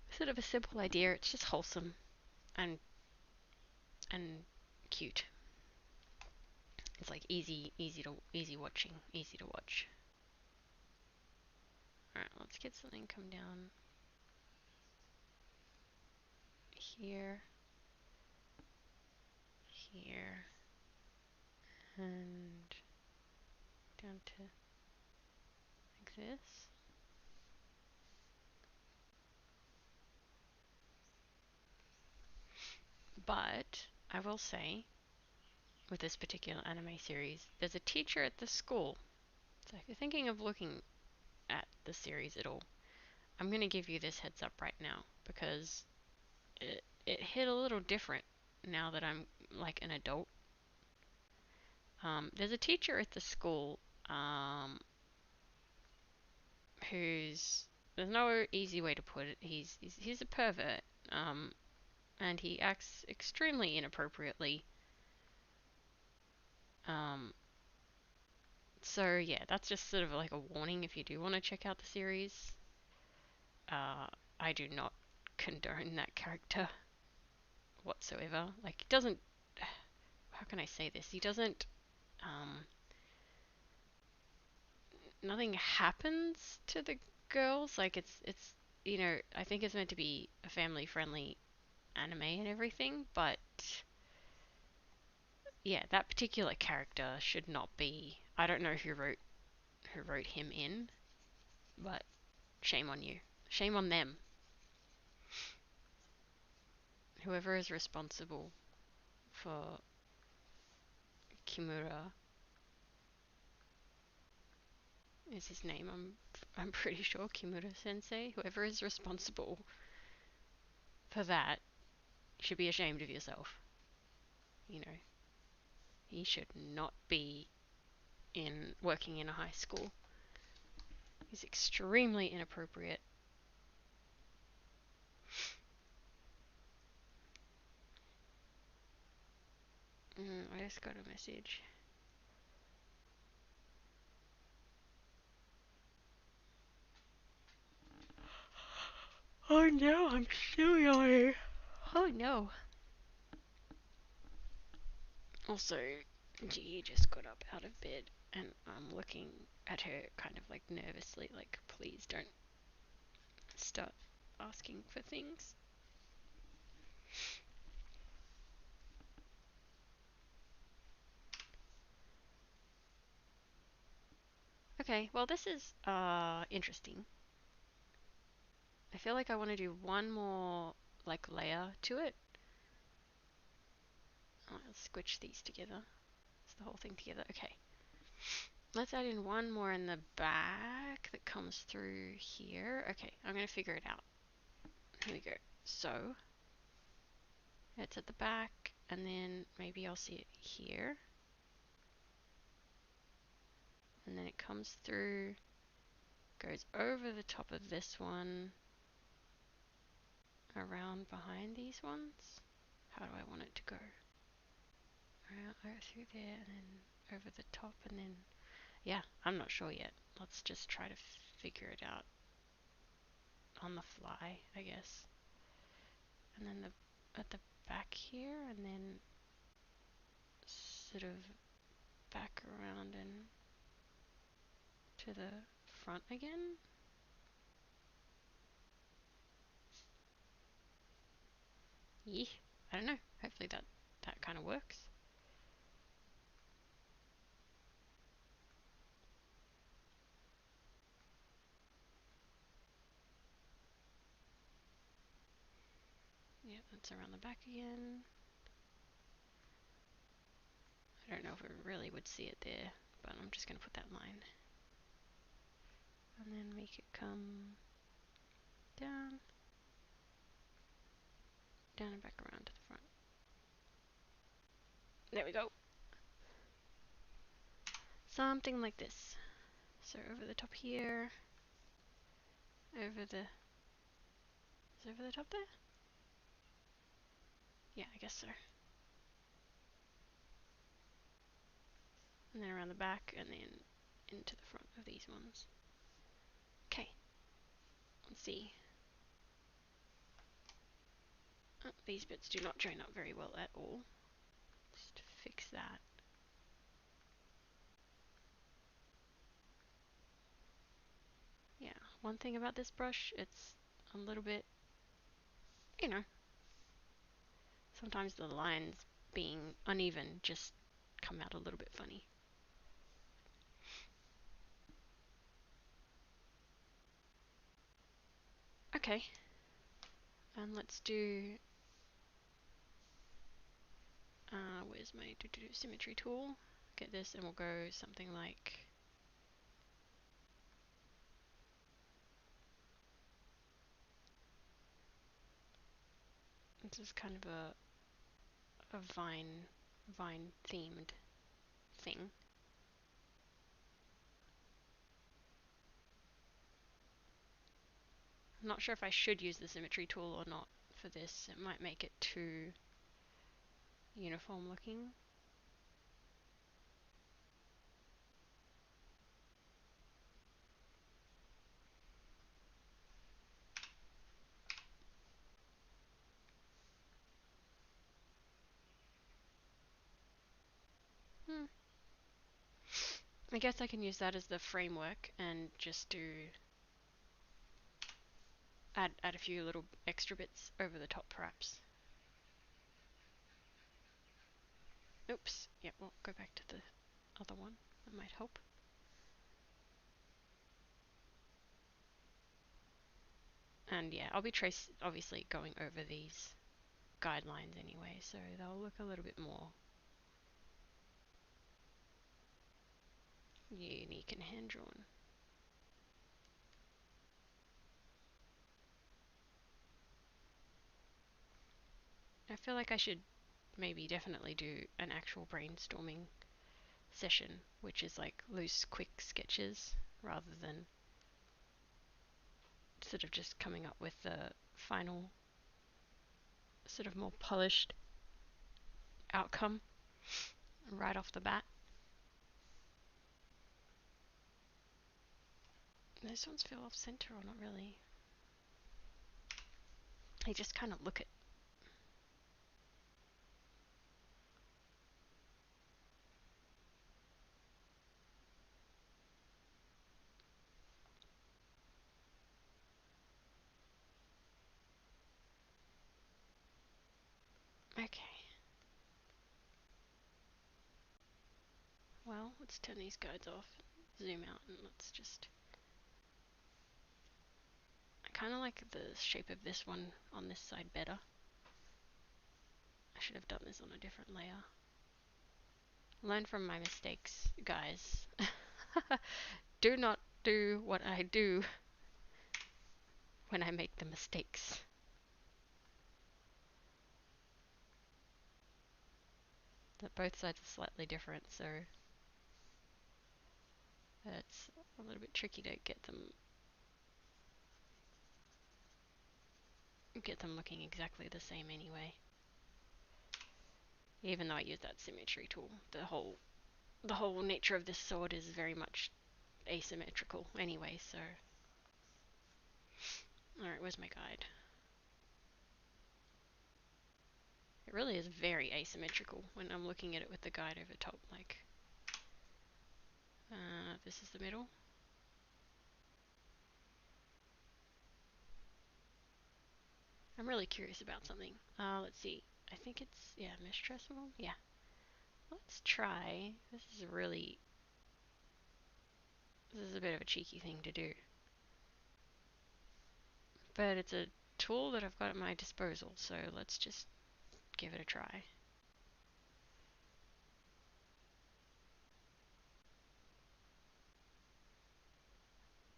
A: sort of a simple idea. It's just wholesome and and cute. It's like easy watching, easy to watch. All right, let's get something come down here, here, and down to like this. But I will say, with this particular anime series, there's a teacher at the school. So if you're thinking of looking at the series at all, I'm going to give you this heads up right now because it hit a little different now that I'm like an adult. There's a teacher at the school who's, there's no easy way to put it. He's a pervert, and he acts extremely inappropriately. Um, so yeah, that's just sort of like a warning if you do want to check out the series. I do not condone that character whatsoever. Like, he doesn't. How can I say this? He doesn't. Nothing happens to the girls. Like, it's I think it's meant to be a family friendly anime and everything, but yeah, that particular character should not be. I don't know who wrote him in, but shame on you. Shame on them. Whoever is responsible for Kimura is his name. I'm pretty sure Kimura Sensei. Whoever is responsible for that should be ashamed of yourself. You know, he should not be in working in a high school. He's extremely inappropriate. I just got a message. Oh no, I'm still yawning. Oh no. Also, G just got up out of bed and I'm looking at her kind of like nervously, like, please don't start asking for things. Okay, well, this is interesting. I feel like I want to do one more like layer to it. Let's squitch these together. It's the whole thing together. Okay. Let's add in one more in the back that comes through here. Okay, I'm going to figure it out. Here we go. So, it's at the back, and then maybe I'll see it here. And then it comes through, goes over the top of this one, around behind these ones. How do I want it to go? Around through there, and then over the top, and then, yeah, I'm not sure yet. Let's just try to figure it out on the fly, I guess. And then at the back here, and then sort of back around and to the front again. Yee, I don't know. Hopefully that kind of works. Yeah, that's around the back again. I don't know if we really would see it there, but I'm just going to put that line. And then make it come down, down and back around to the front. There we go. Something like this. So over the top here, over the, is it over the top there? Yeah, I guess so. And then around the back, and then into the front of these ones. Okay, let's see. Oh, these bits do not join up very well at all. Just fix that. Yeah, one thing about this brush, it's a little bit, you know, sometimes the lines being uneven just come out a little bit funny. Okay, and let's do, where's my symmetry tool? Get this and we'll go something like, this is kind of a vine themed thing. I'm not sure if I should use the symmetry tool or not for this. It might make it too uniform looking. I guess I can use that as the framework and just do add a few little extra bits over the top perhaps. Oops, yeah, we'll go back to the other one. That might help. And yeah, I'll be obviously going over these guidelines anyway, so they'll look a little bit more unique and hand-drawn. I feel like I should maybe definitely do an actual brainstorming session, which is like loose, quick sketches rather than sort of just coming up with the final sort of more polished outcome right off the bat. Those ones feel off center or not really. They just kind of look it. Okay. Well, let's turn these guides off, zoom out, and let's just... I kind of like the shape of this one on this side better. I should have done this on a different layer. Learn from my mistakes, guys. Do not do what I do when I make the mistakes. That both sides are slightly different, so it's a little bit tricky to get them looking exactly the same anyway. Even though I use that symmetry tool, the whole nature of this sword is very much asymmetrical anyway, so... Alright, where's my guide? It really is very asymmetrical when I'm looking at it with the guide over top, like... this is the middle. I'm really curious about something. Let's see. I think it's, yeah, mistressable. Yeah. Let's try. This is a bit of a cheeky thing to do. But it's a tool that I've got at my disposal, so let's just give it a try.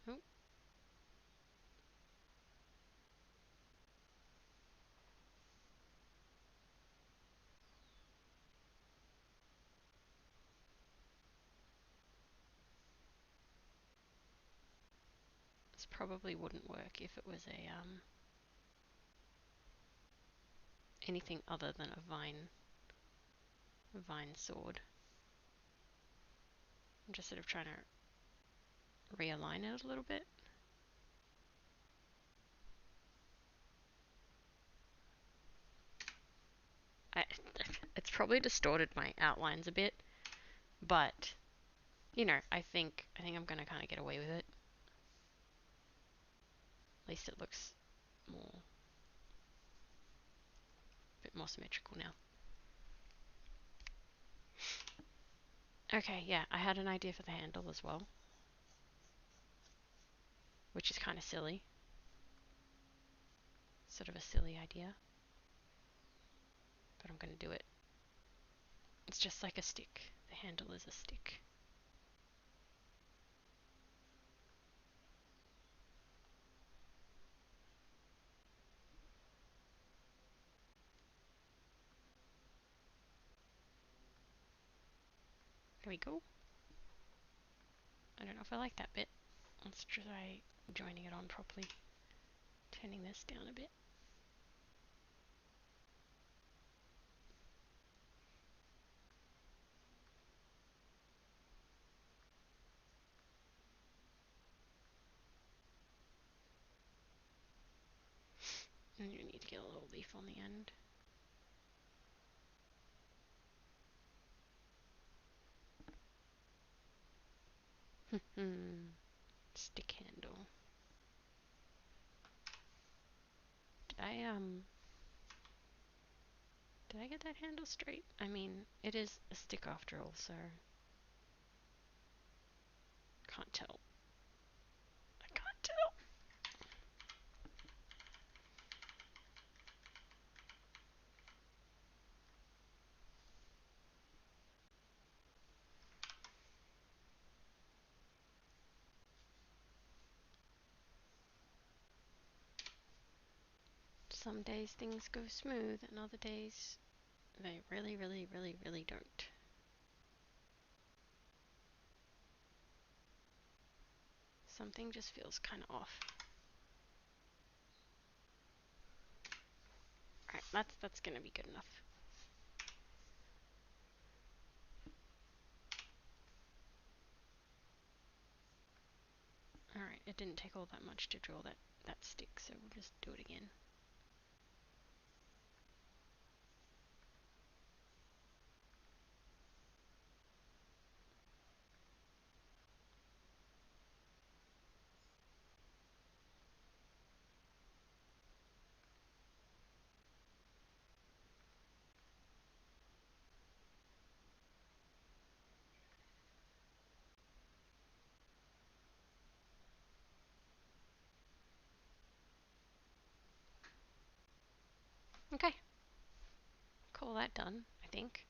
A: Oh, this probably wouldn't work if it was a anything other than a vine sword. I'm just sort of trying to realign it a little bit. I, it's probably distorted my outlines a bit, but you know, I think I'm gonna kind of get away with it. At least it looks a bit more symmetrical now. Okay, yeah, I had an idea for the handle as well, which is kind of silly. Sort of a silly idea, but I'm gonna do it. It's just like a stick. The handle is a stick. There we go. I don't know if I like that bit. Let's try joining it on properly. Turning this down a bit. And you need to get a little leaf on the end. Stick handle. Did I get that handle straight? I mean, it is a stick after all, so can't tell. I can't tell. Some days things go smooth, and other days they really, really, really, really don't. Something just feels kind of off. Alright, that's gonna be good enough. Alright, it didn't take all that much to draw that stick, so we'll just do it again. Okay, call that done, I think.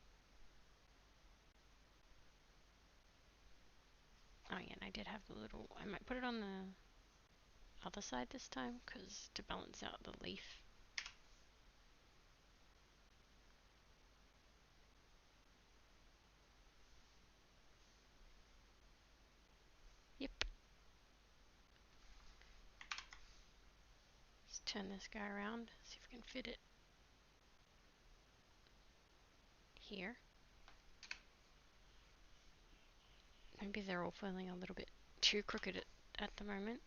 A: Oh yeah, and I did have the little, I might put it on the other side this time, because to balance out the leaf. Yep. Let's turn this guy around, see if we can fit it here. Maybe they're all feeling a little bit too crooked at the moment.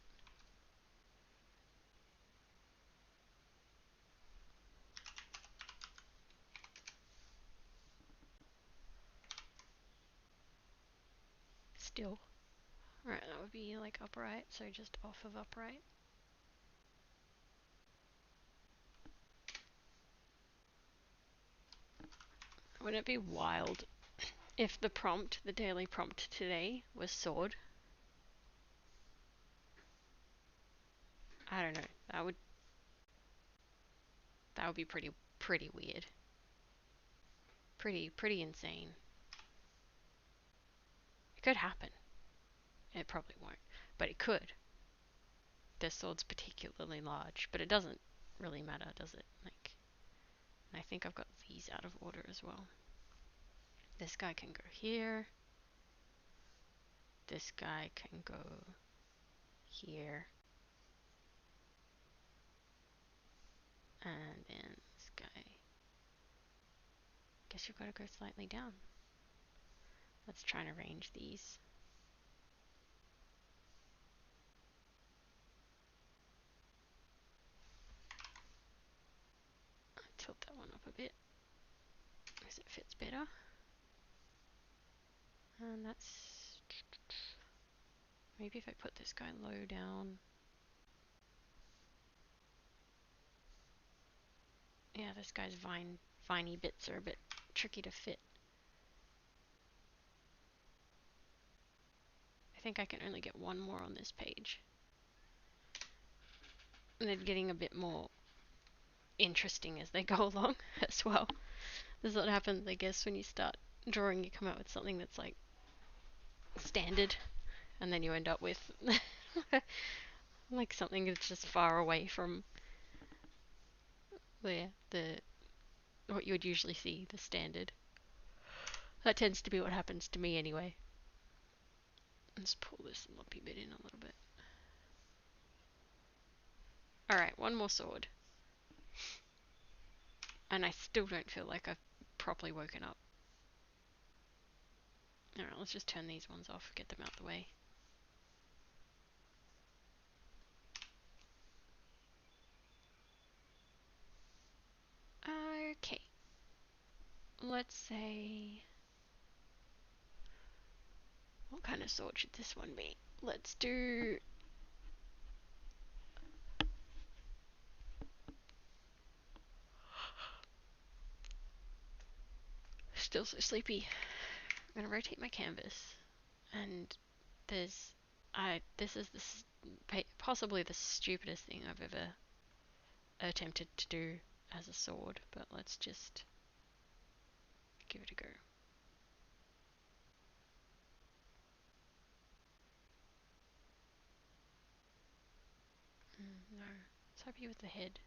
A: Still. Right, that would be like upright, so just off of upright. Wouldn't it be wild if the prompt, the daily prompt today was sword? I don't know. That would be pretty weird. Pretty insane. It could happen. It probably won't, but it could. This sword's particularly large, but it doesn't really matter, does it? Like, and I think I've got these out of order as well. This guy can go here. This guy can go here. And then this guy. Guess you've got to go slightly down. Let's try and arrange these. Tilt that one up a bit because it fits better. And that's... Maybe if I put this guy low down. Yeah, this guy's viney bits are a bit tricky to fit. I think I can only get one more on this page. And they're getting a bit more interesting as they go along as well. This is what happens, I guess, when you start drawing. You come out with something that's like standard, and then you end up with like something that's just far away from the what you would usually see, the standard. That tends to be what happens to me anyway. Let's pull this lumpy bit in a little bit. Alright, one more sword. And I still don't feel like I've properly woken up. Alright, let's just turn these ones off, get them out the way. Okay. Let's say... What kind of sword should this one be? Let's do... Still so sleepy. I'm gonna rotate my canvas. And there's... This is possibly the stupidest thing I've ever attempted to do as a sword, but let's just give it a go. No, let's happy with the head.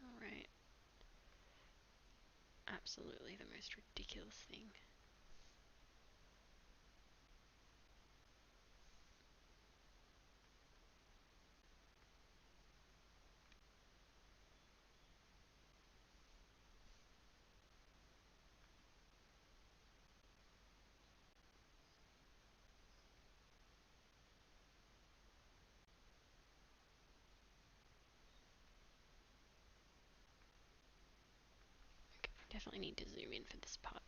A: Alright. Absolutely the most ridiculous thing. Okay, definitely need to zoom in for this part.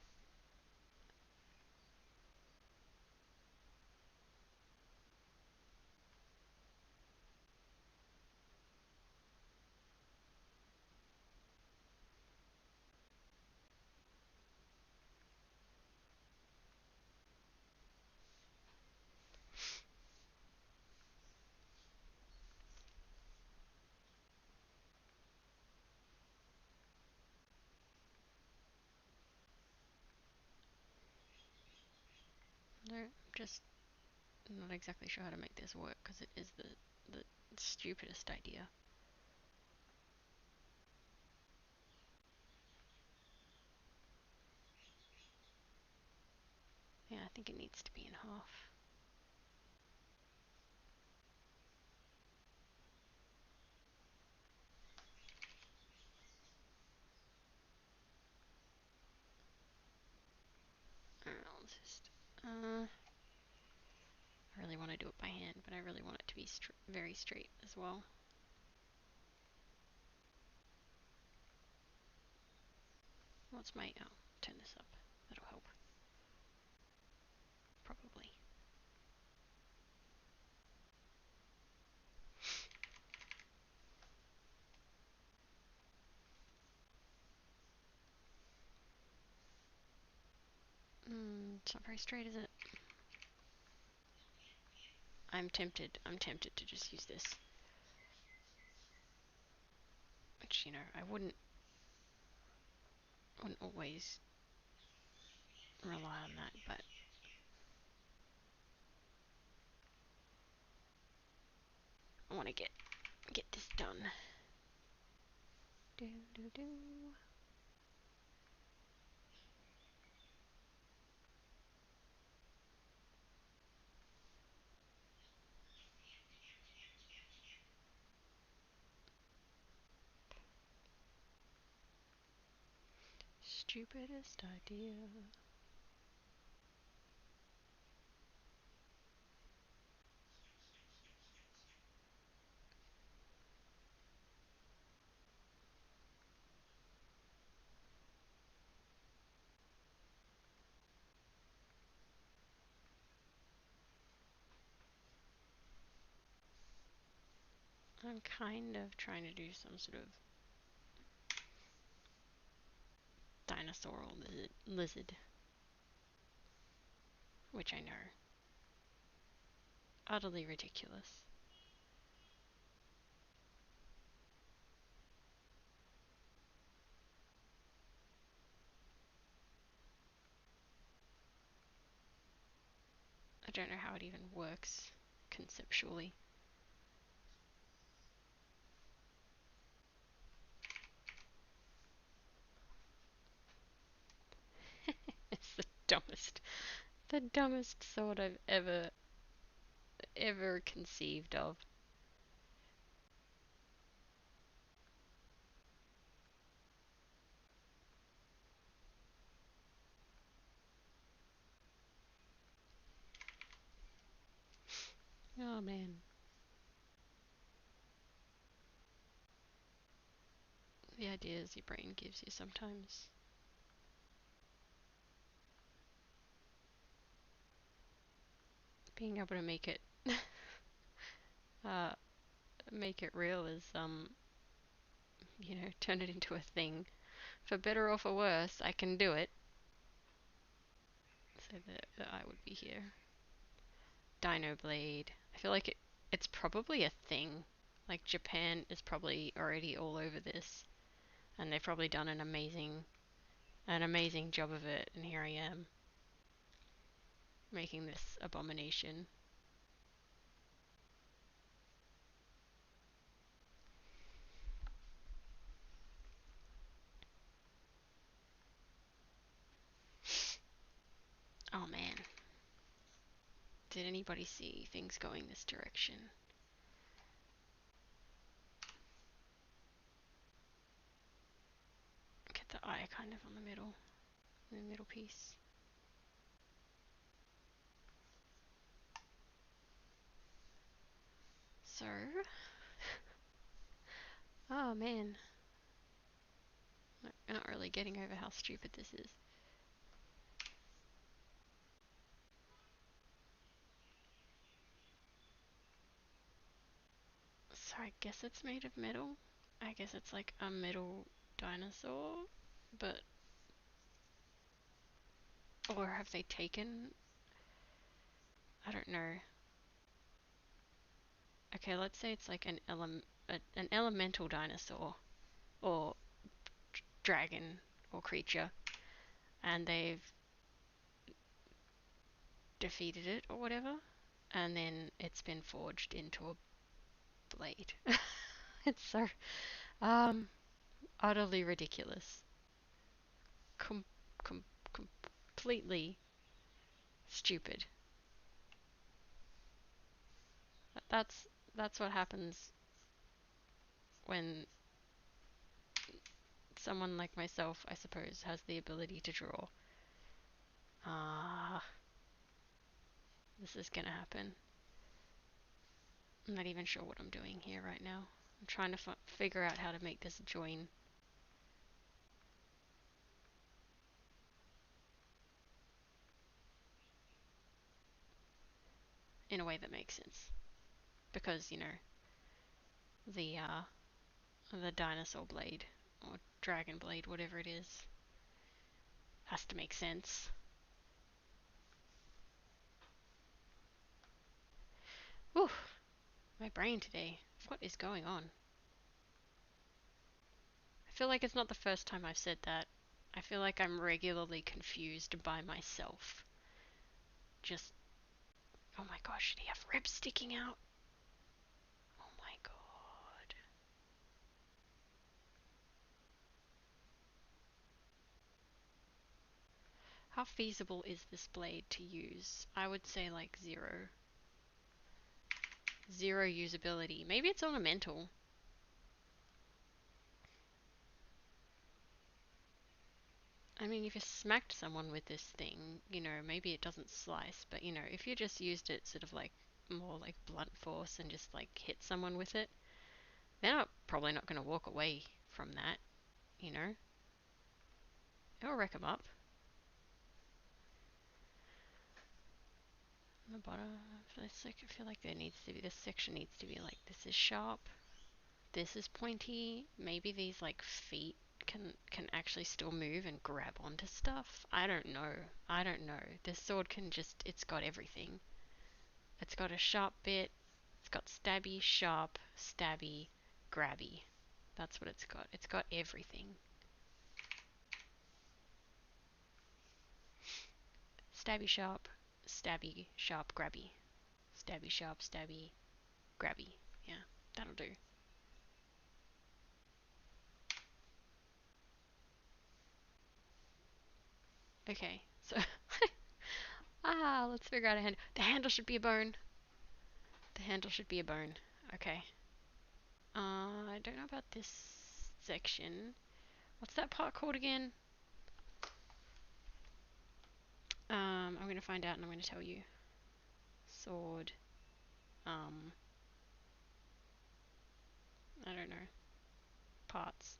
A: No, I'm just not exactly sure how to make this work because it is the stupidest idea. Yeah, I think it needs to be in half. Alright, let's just... I really want to do it by hand, but I really want it to be very straight as well. What's my... Oh, turn this up. That'll help. It's not very straight, is it? I'm tempted to just use this. Which, you know, I wouldn't always rely on that, but I want to get this done. Do do do. Stupidest idea. I'm kind of trying to do some sort of dinosaur or lizard, which I know, utterly ridiculous. I don't know how it even works conceptually. It's the dumbest thought I've ever conceived of. Oh man. The ideas your brain gives you sometimes. Being able to uh, make it real is, you know, turn it into a thing. For better or for worse, I can do it. So that I would be here. Dino Blade. I feel like it's probably a thing. Like Japan is probably already all over this, and they've probably done an amazing job of it. And here I am making this abomination. Oh man, did anybody see things going this direction? Get the eye kind of on the middle piece. So, oh man, I'm not really getting over how stupid this is. So I guess it's made of metal. I guess it's like a metal dinosaur, but or have they taken? I don't know. Okay, let's say it's like an elemental dinosaur or dragon or creature, and they've defeated it or whatever, and then it's been forged into a blade. It's so um utterly ridiculous. Com- com- completely stupid. That's that's what happens when someone like myself, I suppose, has the ability to draw. Ah, this is gonna happen. I'm not even sure what I'm doing here right now. I'm trying to figure out how to make this join in a way that makes sense. Because, you know, the dinosaur blade or dragon blade, whatever it is, has to make sense. Whew, my brain today. What is going on? I feel like it's not the first time I've said that. I feel like I'm regularly confused by myself. Just, oh my gosh, did he have ribs sticking out? Oh my god. How feasible is this blade to use? I would say like zero. Zero usability. Maybe it's ornamental. I mean, if you smacked someone with this thing, you know, maybe it doesn't slice, but you know, if you just used it sort of like more like blunt force and just like hit someone with it, they're probably not going to walk away from that, you know? It'll wreck them up. On the bottom, I feel like there needs to be, this section needs to be like, this is sharp, this is pointy. Maybe these like feet can actually still move and grab onto stuff. I don't know. I don't know. This sword can just, it's got everything. It's got a sharp bit. It's got stabby, sharp, stabby, grabby. That's what it's got. It's got everything. Stabby, sharp, grabby. Stabby, sharp, stabby, grabby. Yeah, that'll do. Okay, so let's figure out a handle. The handle should be a bone. The handle should be a bone. Okay. I don't know about this section. What's that part called again? I'm gonna find out and I'm gonna tell you. Sword. I don't know. Parts.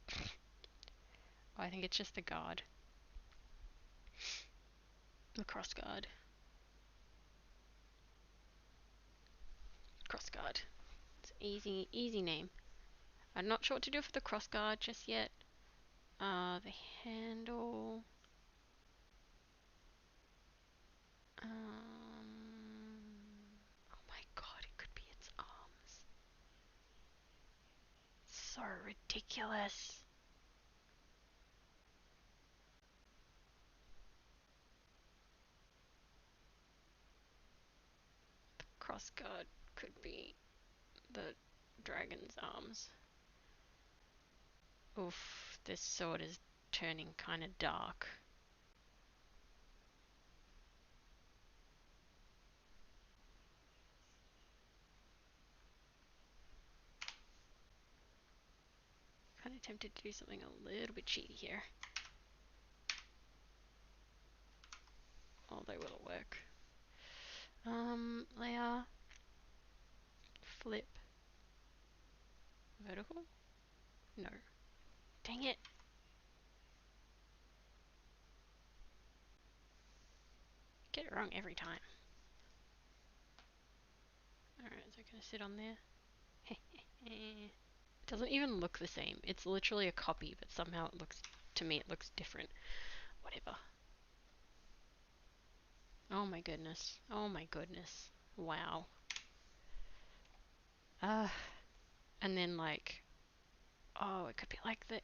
A: Oh, I think it's just the guard. The cross guard. Cross guard. It's an easy name. I'm not sure what to do for the cross guard just yet. The handle. Oh my god, it could be its arms. So ridiculous. The cross guard could be the dragon's arms. Oof, this sword is turning kind of dark. Kind of tempted to do something a little bit cheaty here. Although will it work? Layer. Flip. Vertical? No. Dang it. Get it wrong every time. Alright, is it gonna sit on there? It doesn't even look the same. It's literally a copy, but somehow it looks, to me, it looks different. Whatever. Oh my goodness. Oh my goodness. Wow. Uh, and then like, oh, it could be like the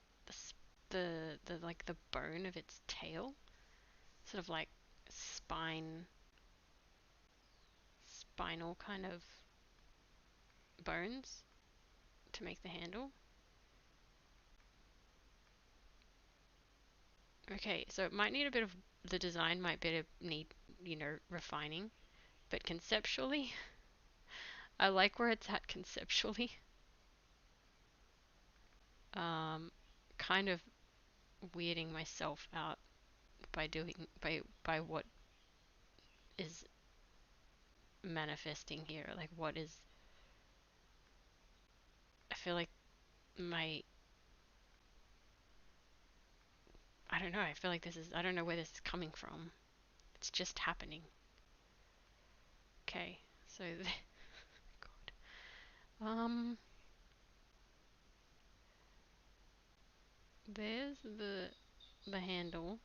A: like the bone of its tail, sort of like spinal kind of bones to make the handle. Okay, so it might need a bit of, the design might need, you know, refining, but conceptually, I like where it's at conceptually. Um, kind of weirding myself out by doing by what is manifesting here. Like what is, I feel like my, I don't know, I feel like this is, I don't know where this is coming from. It's just happening. Okay, so God. There's the handle.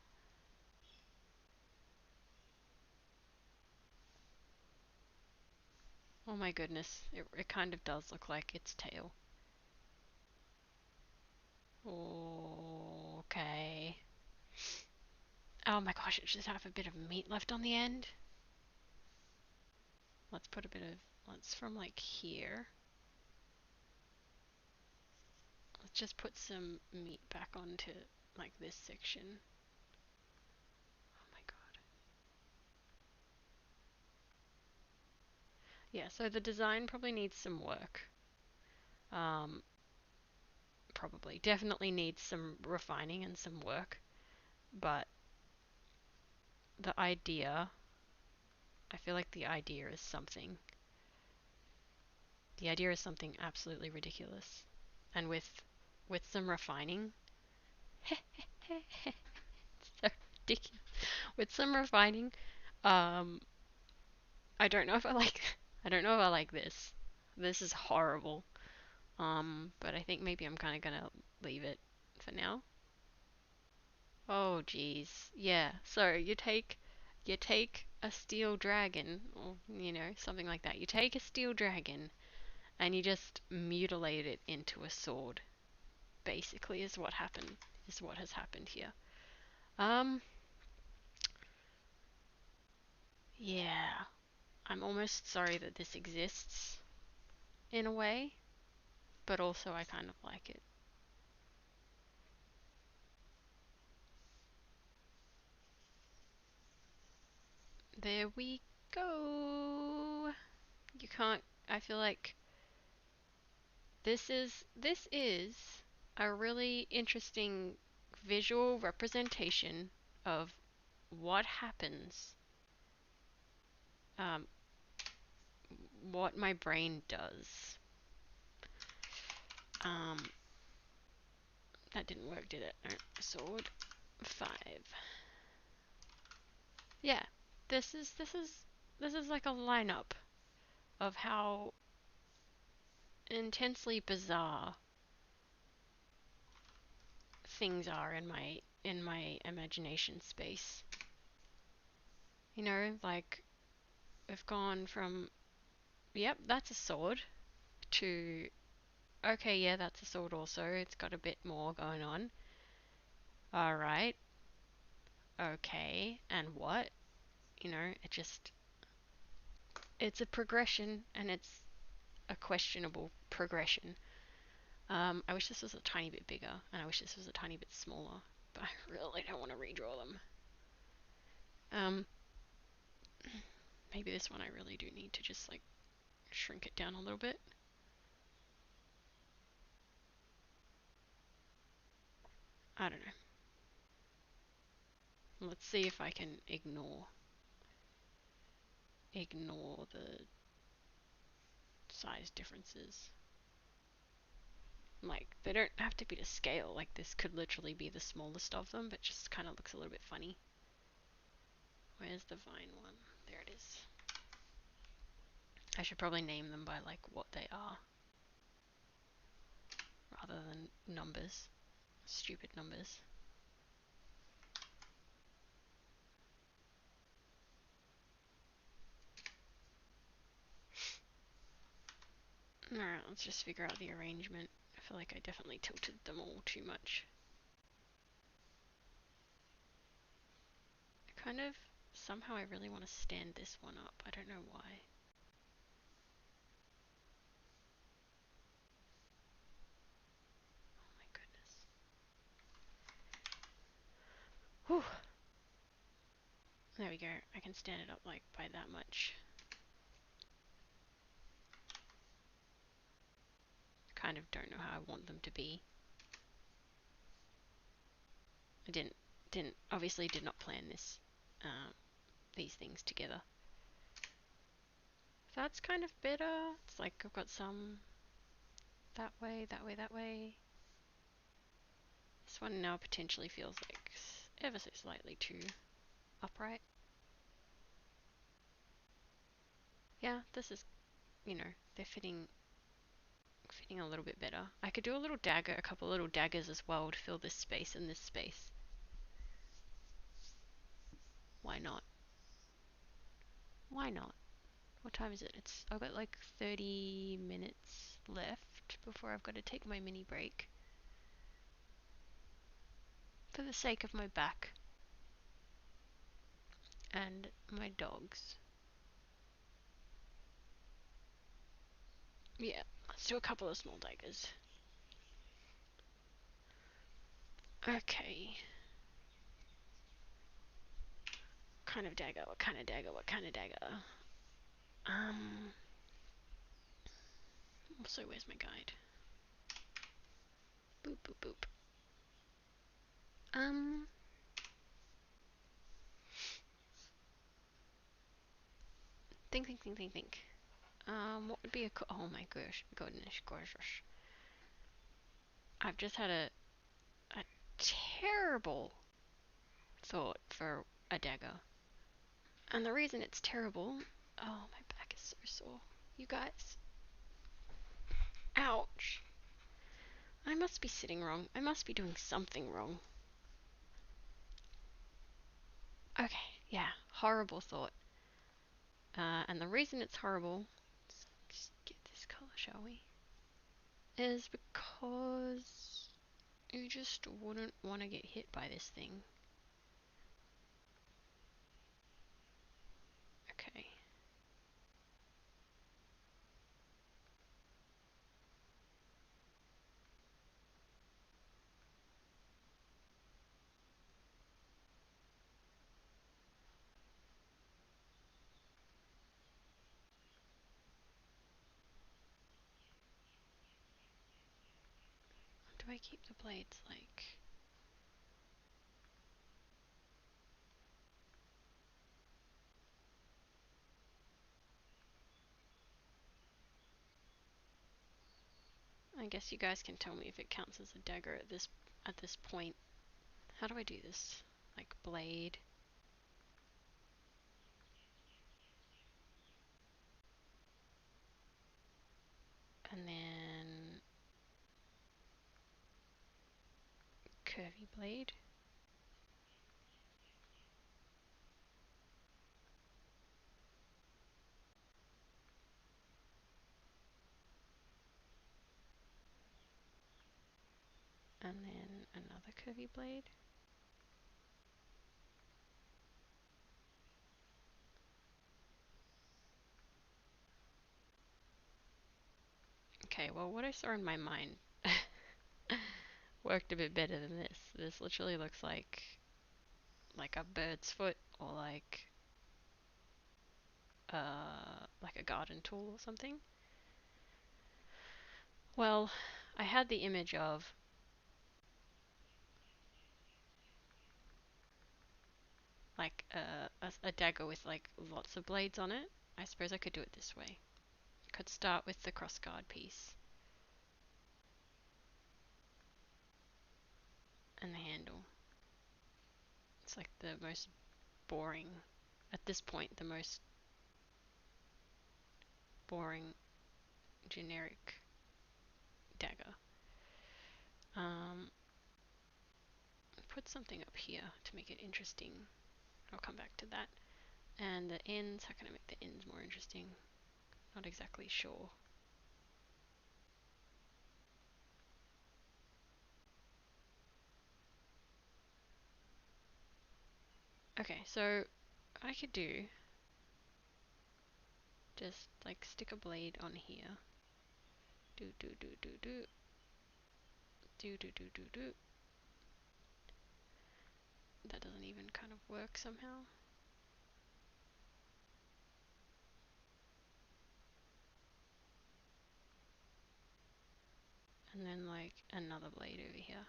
A: Oh my goodness, it kind of does look like its tail. Okay. Oh my gosh, it should have a bit of meat left on the end. Let's put a bit of, let's from like here. Let's just put some meat back onto like this section. Oh my god. Yeah, so the design probably needs some work. Um, Probably. Definitely needs some refining and some work. But the idea, I feel like the idea is something. The idea is something absolutely ridiculous. And with some refining, so ridiculous. With some refining, um, I don't know if I like I don't know if I like this. This is horrible. But I think maybe I'm kind of gonna leave it for now. Oh geez. Yeah. So you take a steel dragon, or something like that. You take a steel dragon and you just mutilate it into a sword. Basically, is what has happened here. Um, yeah. I'm almost sorry that this exists in a way, but also I kind of like it. There we go. You can't. I feel like this is a really interesting visual representation of what happens, um, what my brain does. Um, that didn't work, did it? No. Sword 5. Yeah, this is like a lineup of how intensely bizarre things are in my imagination space. Like we've gone from, yep, that's a sword, to, okay, yeah, that's a sword also. It's got a bit more going on. All right. Okay. And what? It's a progression, and it's a questionable progression. I wish this was a tiny bit bigger, and I wish this was a tiny bit smaller, but I really don't want to redraw them. Um, Maybe this one I really do need to just like shrink it down a little bit. I don't know. Let's see if I can ignore the size differences. Like, they don't have to be to scale. Like, this could literally be the smallest of them, but just kind of looks a little bit funny. Where's the vine one? There it is. I should probably name them by like what they are rather than numbers. Stupid numbers. Alright, let's just figure out the arrangement. I feel like I definitely tilted them all too much. I kind of, somehow I really want to stand this one up. I don't know why. Oh my goodness. Whew. There we go. I can stand it up like by that much. Kind of don't know how I want them to be. I didn't obviously did not plan these things together. That's kind of better. It's like I've got some that way, that way, that way. This one now potentially feels like ever so slightly too upright. Yeah, this is, they're fitting a little bit better. I could do a couple little daggers as well to fill this space and this space. Why not? Why not? What time is it? I've got like 30 minutes left before I've got to take my mini break. For the sake of my back and my dogs. Yeah, let's do a couple of small daggers. Okay. What kind of dagger? What kind of dagger? What kind of dagger? Also, where's my guide? Boop, boop, boop. Think, think, think, think, think. What would be oh my gosh, goodness, gorgeous. I've just had a terrible thought for a dagger. And the reason it's terrible, oh, my back is so sore. You guys. Ouch. I must be sitting wrong. I must be doing something wrong. Okay, yeah, horrible thought. And the reason it's horrible, let's just get this color, shall we? Is because you just wouldn't want to get hit by this thing. Okay. Do I keep the blades like... I guess you guys can tell me if it counts as a dagger at this point. How do I do this? Like blade. And then curvy blade. And then another curvy blade. Okay, well, what I saw in my mind worked a bit better than this. This literally looks like a bird's foot or like a garden tool or something. Well, I had the image of like a dagger with like lots of blades on it. I suppose I could do it this way. Could start with the crossguard piece and the handle. It's like the most boring, at this point, the most boring generic dagger. Put something up here to make it interesting. I'll come back to that. And the ends, how can I make the ends more interesting? Not exactly sure. Okay, so I could do just like stick a blade on here. Do do do do do do do do do do. That doesn't even kind of work somehow. And then like another blade over here.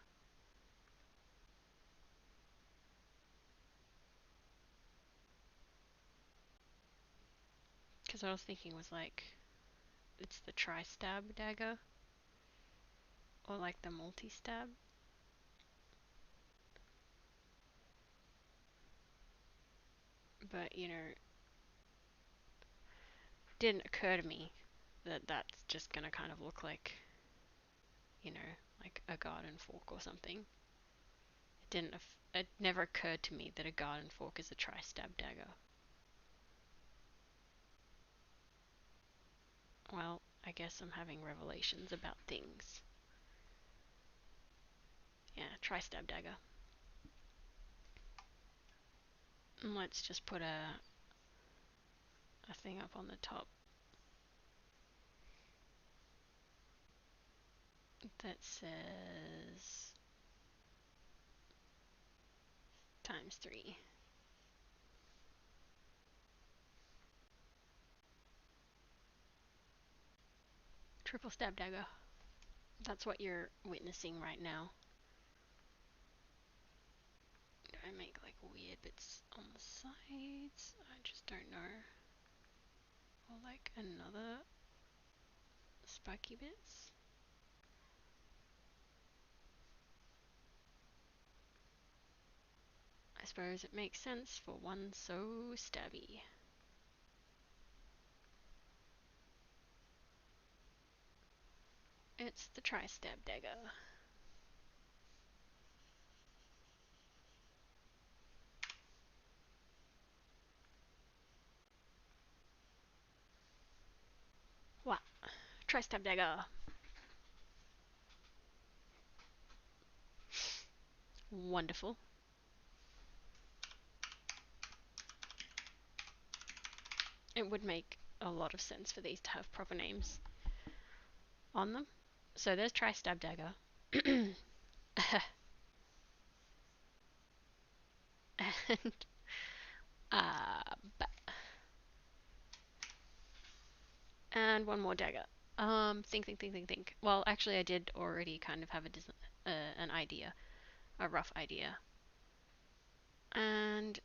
A: Because what I was thinking was like, it's the tri-stab dagger. Or like the multi-stab. But, you know, didn't occur to me that that's just gonna kind of look like, you know, like a garden fork or something. It never occurred to me that a garden fork is a tri-stab dagger. Well, I guess I'm having revelations about things. Yeah, try stab dagger. And let's just put a thing up on the top that says ×3. Triple stab dagger. That's what you're witnessing right now. Do I make like weird bits on the sides? I just don't know. Or like another spiky bits? I suppose it makes sense for one so stabby. It's the tri-stab dagger. Wow. Tri-stab dagger. Wonderful. It would make a lot of sense for these to have proper names on them. So there's tri-stab dagger. and uh, and one more dagger. Think. Well, actually, I did already kind of have an idea, a rough idea, and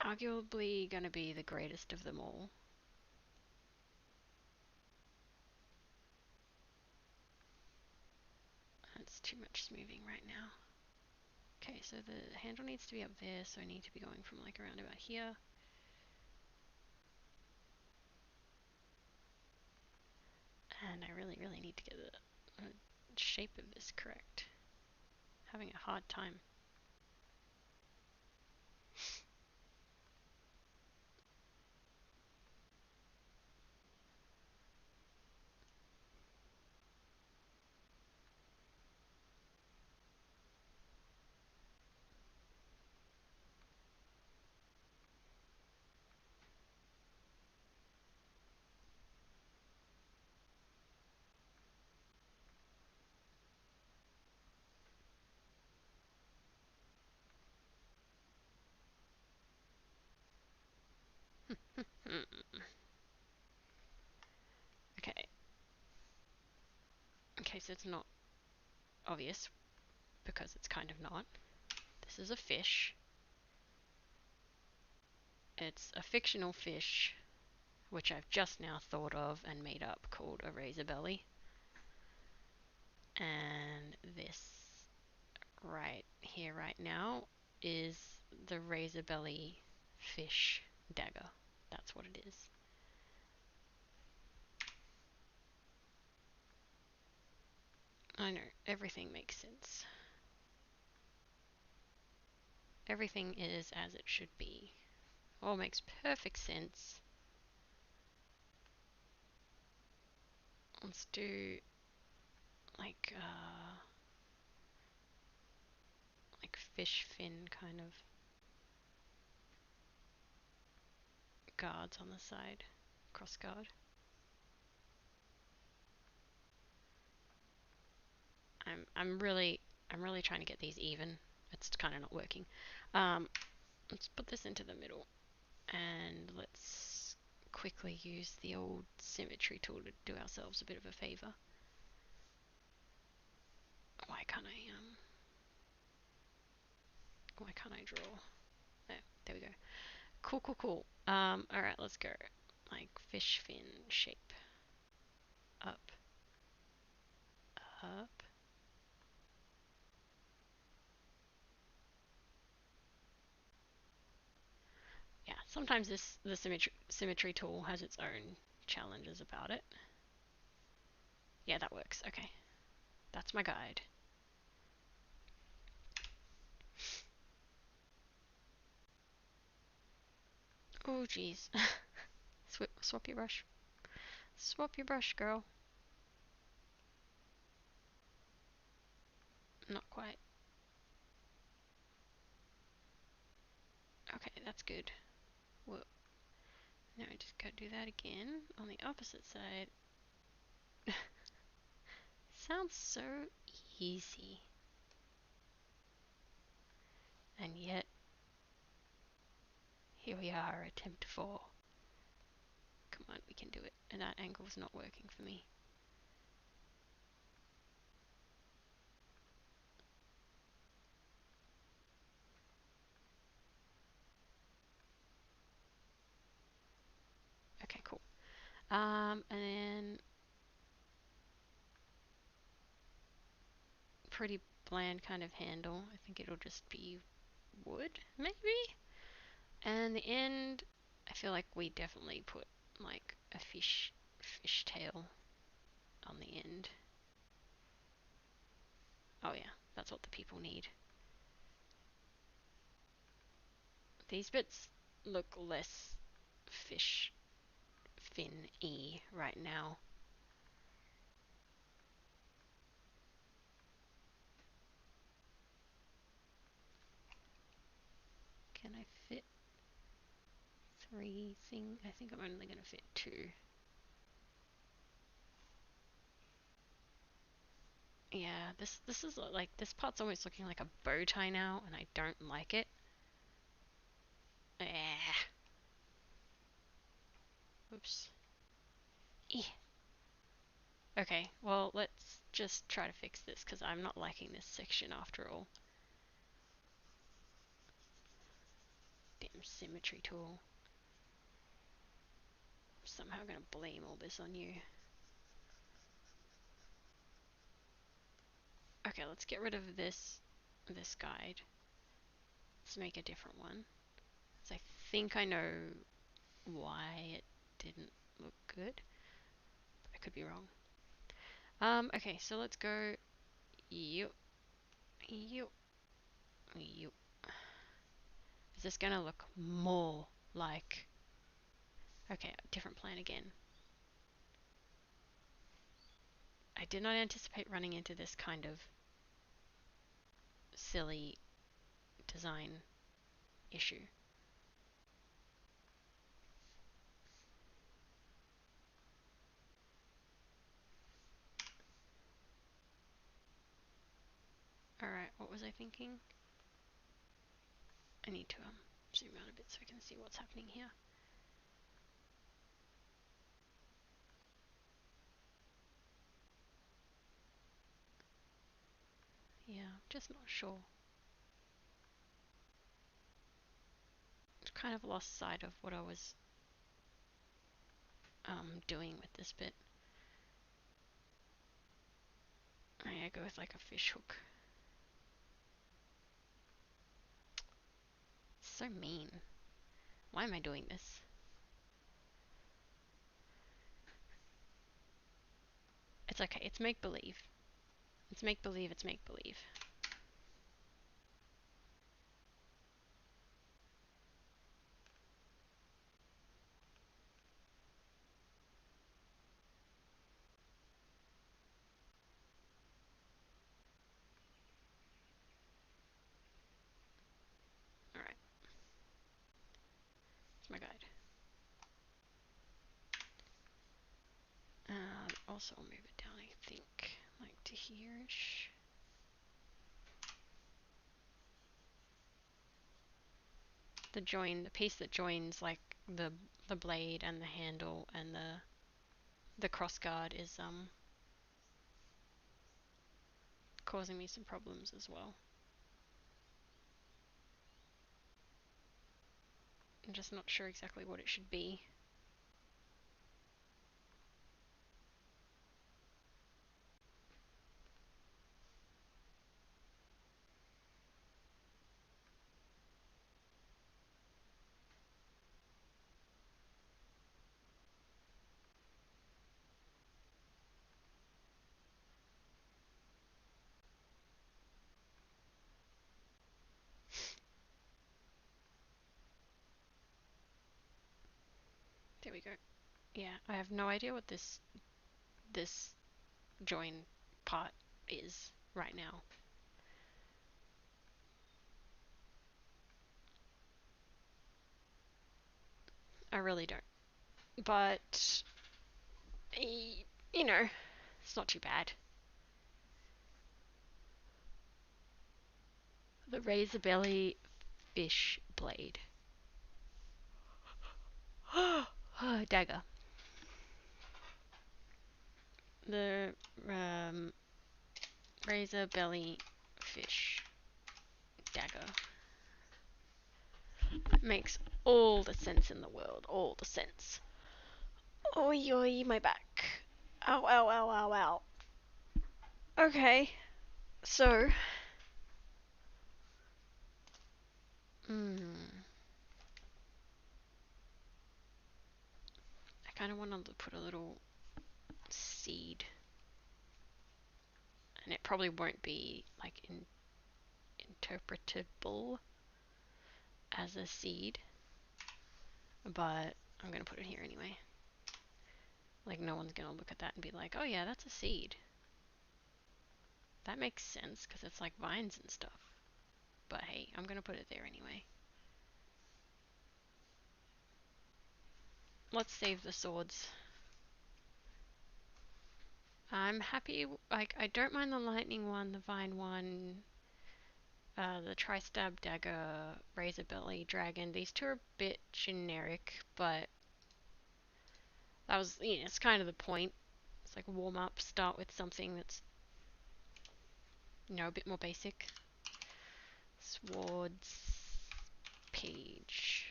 A: arguably gonna be the greatest of them all. That's too much smoothing right now. Okay, so the handle needs to be up there, so I need to be going from like around about here. And I really, really need to get the shape of this correct. Having a hard time. Okay. Okay, so it's not obvious because it's kind of not. This is a fish. It's a fictional fish, which I've just now thought of and made up, called a razor belly. And this right here, right now, is the razor belly fish dagger. That's what it is. I know, everything makes sense. Everything is as it should be. All makes perfect sense. Let's do like fish fin kind of guards on the side, cross guard. I'm really trying to get these even. It's kind of not working. Let's put this into the middle, and let's quickly use the old symmetry tool to do ourselves a bit of a favor. Why can't I draw? There we go. Cool. All right, let's go. Like fish fin shape. Up. Yeah, sometimes the symmetry tool has its own challenges about it. Yeah, that works. Okay. That's my guide. Oh, geez. Swap your brush. Swap your brush, girl. Not quite. Okay, that's good. Whoa. Now I just gotta do that again on the opposite side. Sounds so easy. And yet, here we are, attempt 4. Come on, we can do it. And that angle's not working for me. Okay, cool. And then pretty bland kind of handle. I think it'll just be wood, maybe? And the end, I feel like we definitely put like a fish tail on the end. Oh yeah, that's what the people need. These bits look less fish fin-y right now. Can I fit 3 things? I think I'm only going to fit 2. Yeah, this is like, this part's almost looking like a bow tie now, and I don't like it. Oops. Okay, well, let's just try to fix this, because I'm not liking this section after all. Damn symmetry tool. I'm somehow going to blame all this on you. Okay, let's get rid of this guide. Let's make a different one. So I think I know why it didn't look good. I could be wrong. Okay, so let's go you. Is this gonna look more like... Okay, different plan again. I did not anticipate running into this kind of silly design issue. Alright, what was I thinking? I need to zoom out a bit so I can see what's happening here. Yeah, I'm just not sure. Kind of lost sight of what I was doing with this bit. I go with like a fish hook. So mean. Why am I doing this? It's okay, it's make-believe. It's make-believe, it's make-believe. Alright. It's my guide. Also, I'll move it down, I think, like to here-ish. The piece that joins like the blade and the handle and the crossguard is causing me some problems as well. I'm just not sure exactly what it should be. There we go. Yeah, I have no idea what this join part is right now. I really don't. But you know, it's not too bad. The razor belly fish blade. Dagger. The razor belly fish dagger. It makes all the sense in the world. All the sense. Oi, oi, my back. Ow, ow, ow, ow, ow. Okay, so. I kind of wanted to put a little seed. And it probably won't be like interpretable as a seed. But I'm going to put it here anyway. Like, no one's going to look at that and be like, oh yeah, that's a seed. That makes sense because it's like vines and stuff. But hey, I'm going to put it there anyway. Let's save the swords. I'm happy, like, I don't mind the lightning one, the vine one, the tri-stab dagger, razor belly, dragon. These two are a bit generic, but that was, it's kind of the point. It's like warm up, start with something that's, a bit more basic. Swords page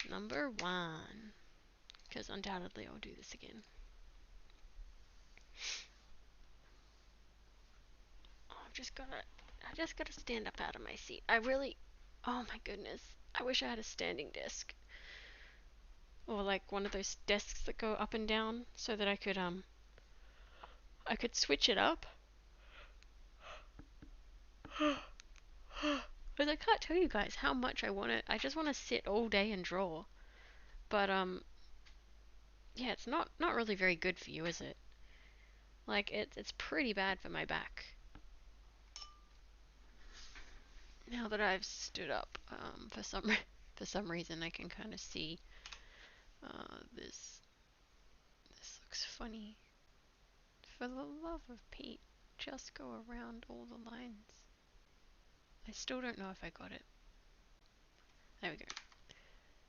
A: number 1, because undoubtedly I'll do this again. Oh, I just gotta stand up out of my seat. Oh my goodness, I wish I had a standing desk, or like one of those desks that go up and down, so that I could switch it up. But I can't tell you guys how much I just want to sit all day and draw. But yeah, it's not really very good for you, is it? Like, it's pretty bad for my back. Now that I've stood up, for some reason I can kind of see this looks funny. For the love of Pete, just go around all the lines. I still don't know if I got it. There we go.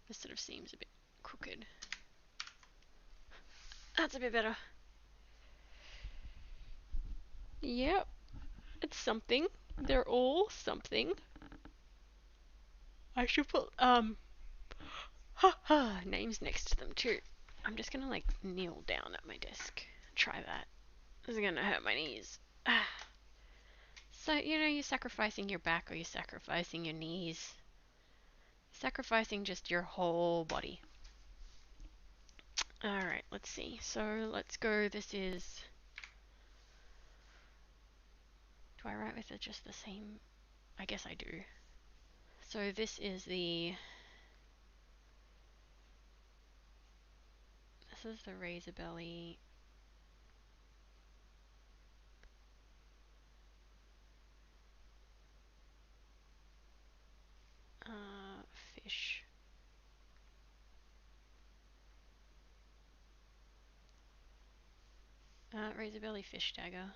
A: This sort of seems a bit crooked. That's a bit better. Yep, it's something. They're all something. I should put names next to them too. I'm just gonna like kneel down at my desk. Try that. This is gonna hurt my knees. So, you're sacrificing your back, or you're sacrificing your knees. Sacrificing just your whole body. Alright, let's see. So, let's go. This is... Do I write with it just the same? I guess I do. So, this is the... This is the razor belly. Fish. Razor belly fish dagger.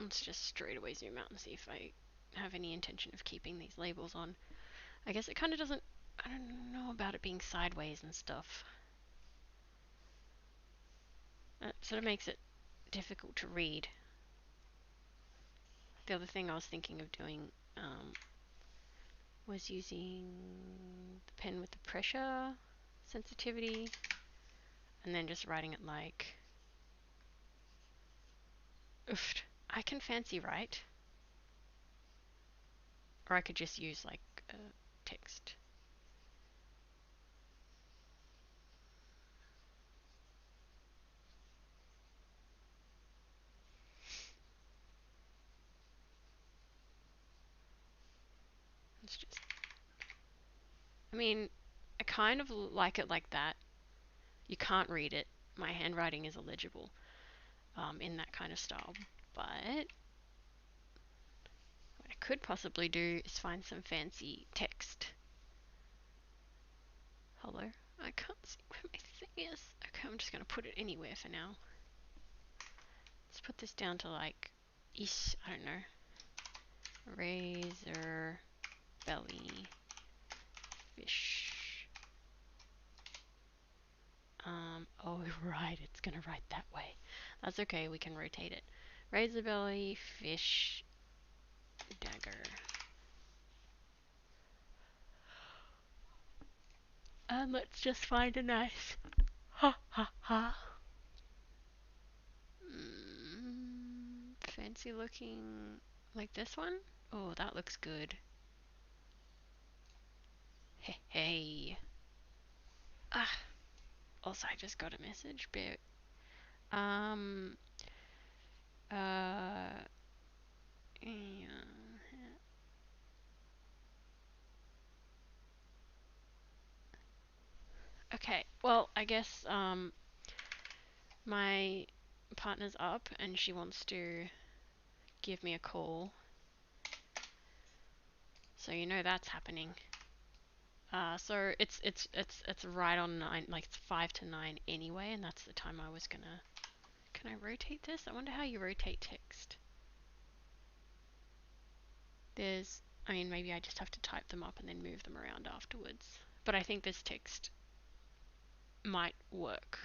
A: Let's just straight away zoom out and see if I have any intention of keeping these labels on. I guess it kind of doesn't... I don't know about it being sideways and stuff. It sort of makes it difficult to read. The other thing I was thinking of doing was using the pen with the pressure sensitivity, and then just writing it like... Oof, I can fancy write. Or I could just use like text. Let's just, I mean, I kind of like it like that. You can't read it. My handwriting is illegible in that kind of style. But what I could possibly do is find some fancy text. Hello? I can't see where my thing is. Okay, I'm just going to put it anywhere for now. Let's put this down to like, I don't know. Razor belly fish. Oh right, it's gonna write that way. That's okay, we can rotate it. Razor belly fish dagger. And let's just find a nice ha ha ha. Fancy looking like this one. Oh, that looks good. Hey hey. Ah. Also, I just got a message. Um. Uh. Yeah. Okay. Well, I guess my partner's up and she wants to give me a call. So you know that's happening. So it's right on 9, like it's 5 to 9 anyway, and that's the time I was gonna. Can I rotate this? I wonder how you rotate text. I mean, maybe I just have to type them up and then move them around afterwards. But I think this text might work.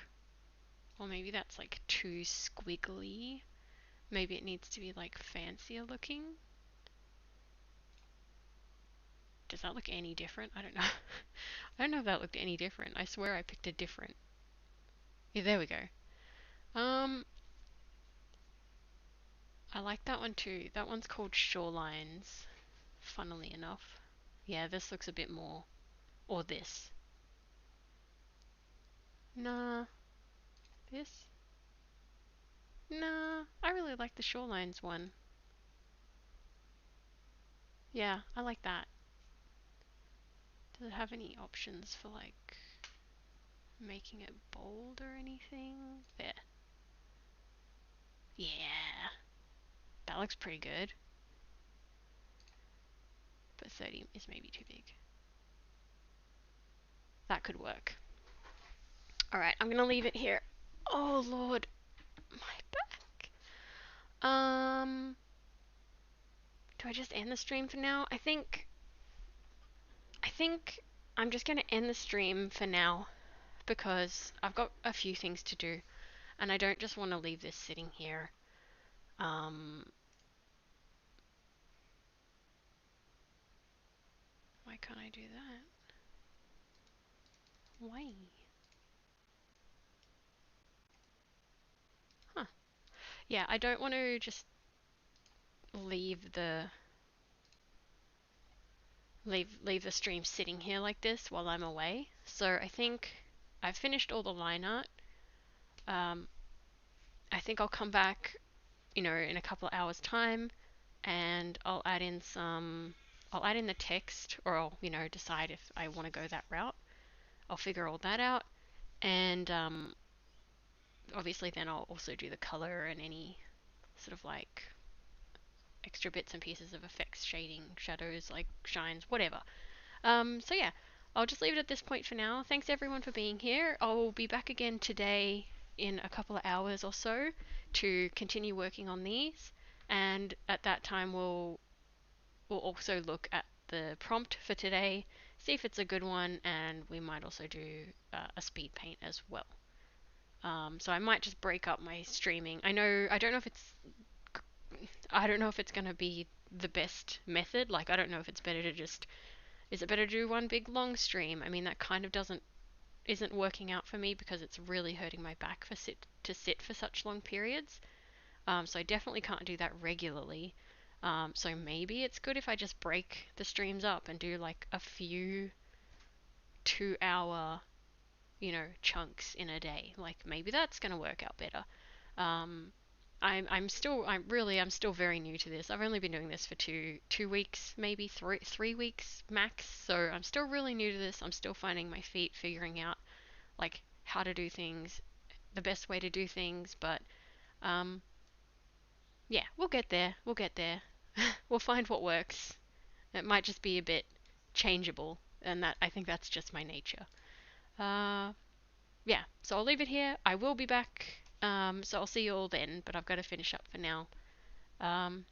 A: Or maybe that's like too squiggly. Maybe it needs to be like fancier looking. Does that look any different? I don't know. I don't know if that looked any different. I swear I picked a different. Yeah, there we go. I like that one too. That one's called Shorelines, funnily enough. Yeah, this looks a bit more. Or this. Nah. This? Nah. I really like the Shorelines one. Yeah, I like that. Does it have any options for like making it bold or anything? There. Yeah. That looks pretty good. But 30 is maybe too big. That could work. Alright, I'm gonna leave it here. Oh lord. My back. Do I just end the stream for now? I think I'm just gonna end the stream for now because I've got a few things to do and I don't just want to leave this sitting here. Why can't I do that? Why? Huh. Yeah, I don't want to just leave the stream sitting here like this while I'm away. So I think I've finished all the line art. I think I'll come back, in a couple of hours time and I'll add in the text, or I'll, decide if I want to go that route. I'll figure all that out, and obviously then I'll also do the color and any sort of like extra bits and pieces of effects, shading, shadows, like shines, whatever. So yeah, I'll just leave it at this point for now. Thanks everyone for being here. I'll be back again today in a couple of hours or so to continue working on these, and at that time we'll also look at the prompt for today, see if it's a good one, and we might also do a speed paint as well. So I might just break up my streaming. I don't know if it's gonna be the best method. Like, I don't know if it's better to just, is it better to do one big long stream? I mean, that kind of isn't working out for me because it's really hurting my back to sit for such long periods. So I definitely can't do that regularly. So maybe it's good if I just break the streams up and do like a few 2 hour, chunks in a day. Like maybe that's gonna work out better. Um, I'm still very new to this. I've only been doing this for two weeks, maybe three weeks max. So I'm still really new to this. I'm still finding my feet, figuring out like how to do things, the best way to do things. But um, yeah, we'll get there. We'll get there. We'll find what works. It might just be a bit changeable, and that I think that's just my nature. Uh, yeah, so I'll leave it here. I will be back. So I'll see you all then, but I've got to finish up for now. Um,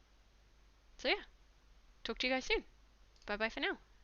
A: so yeah, talk to you guys soon. Bye bye for now.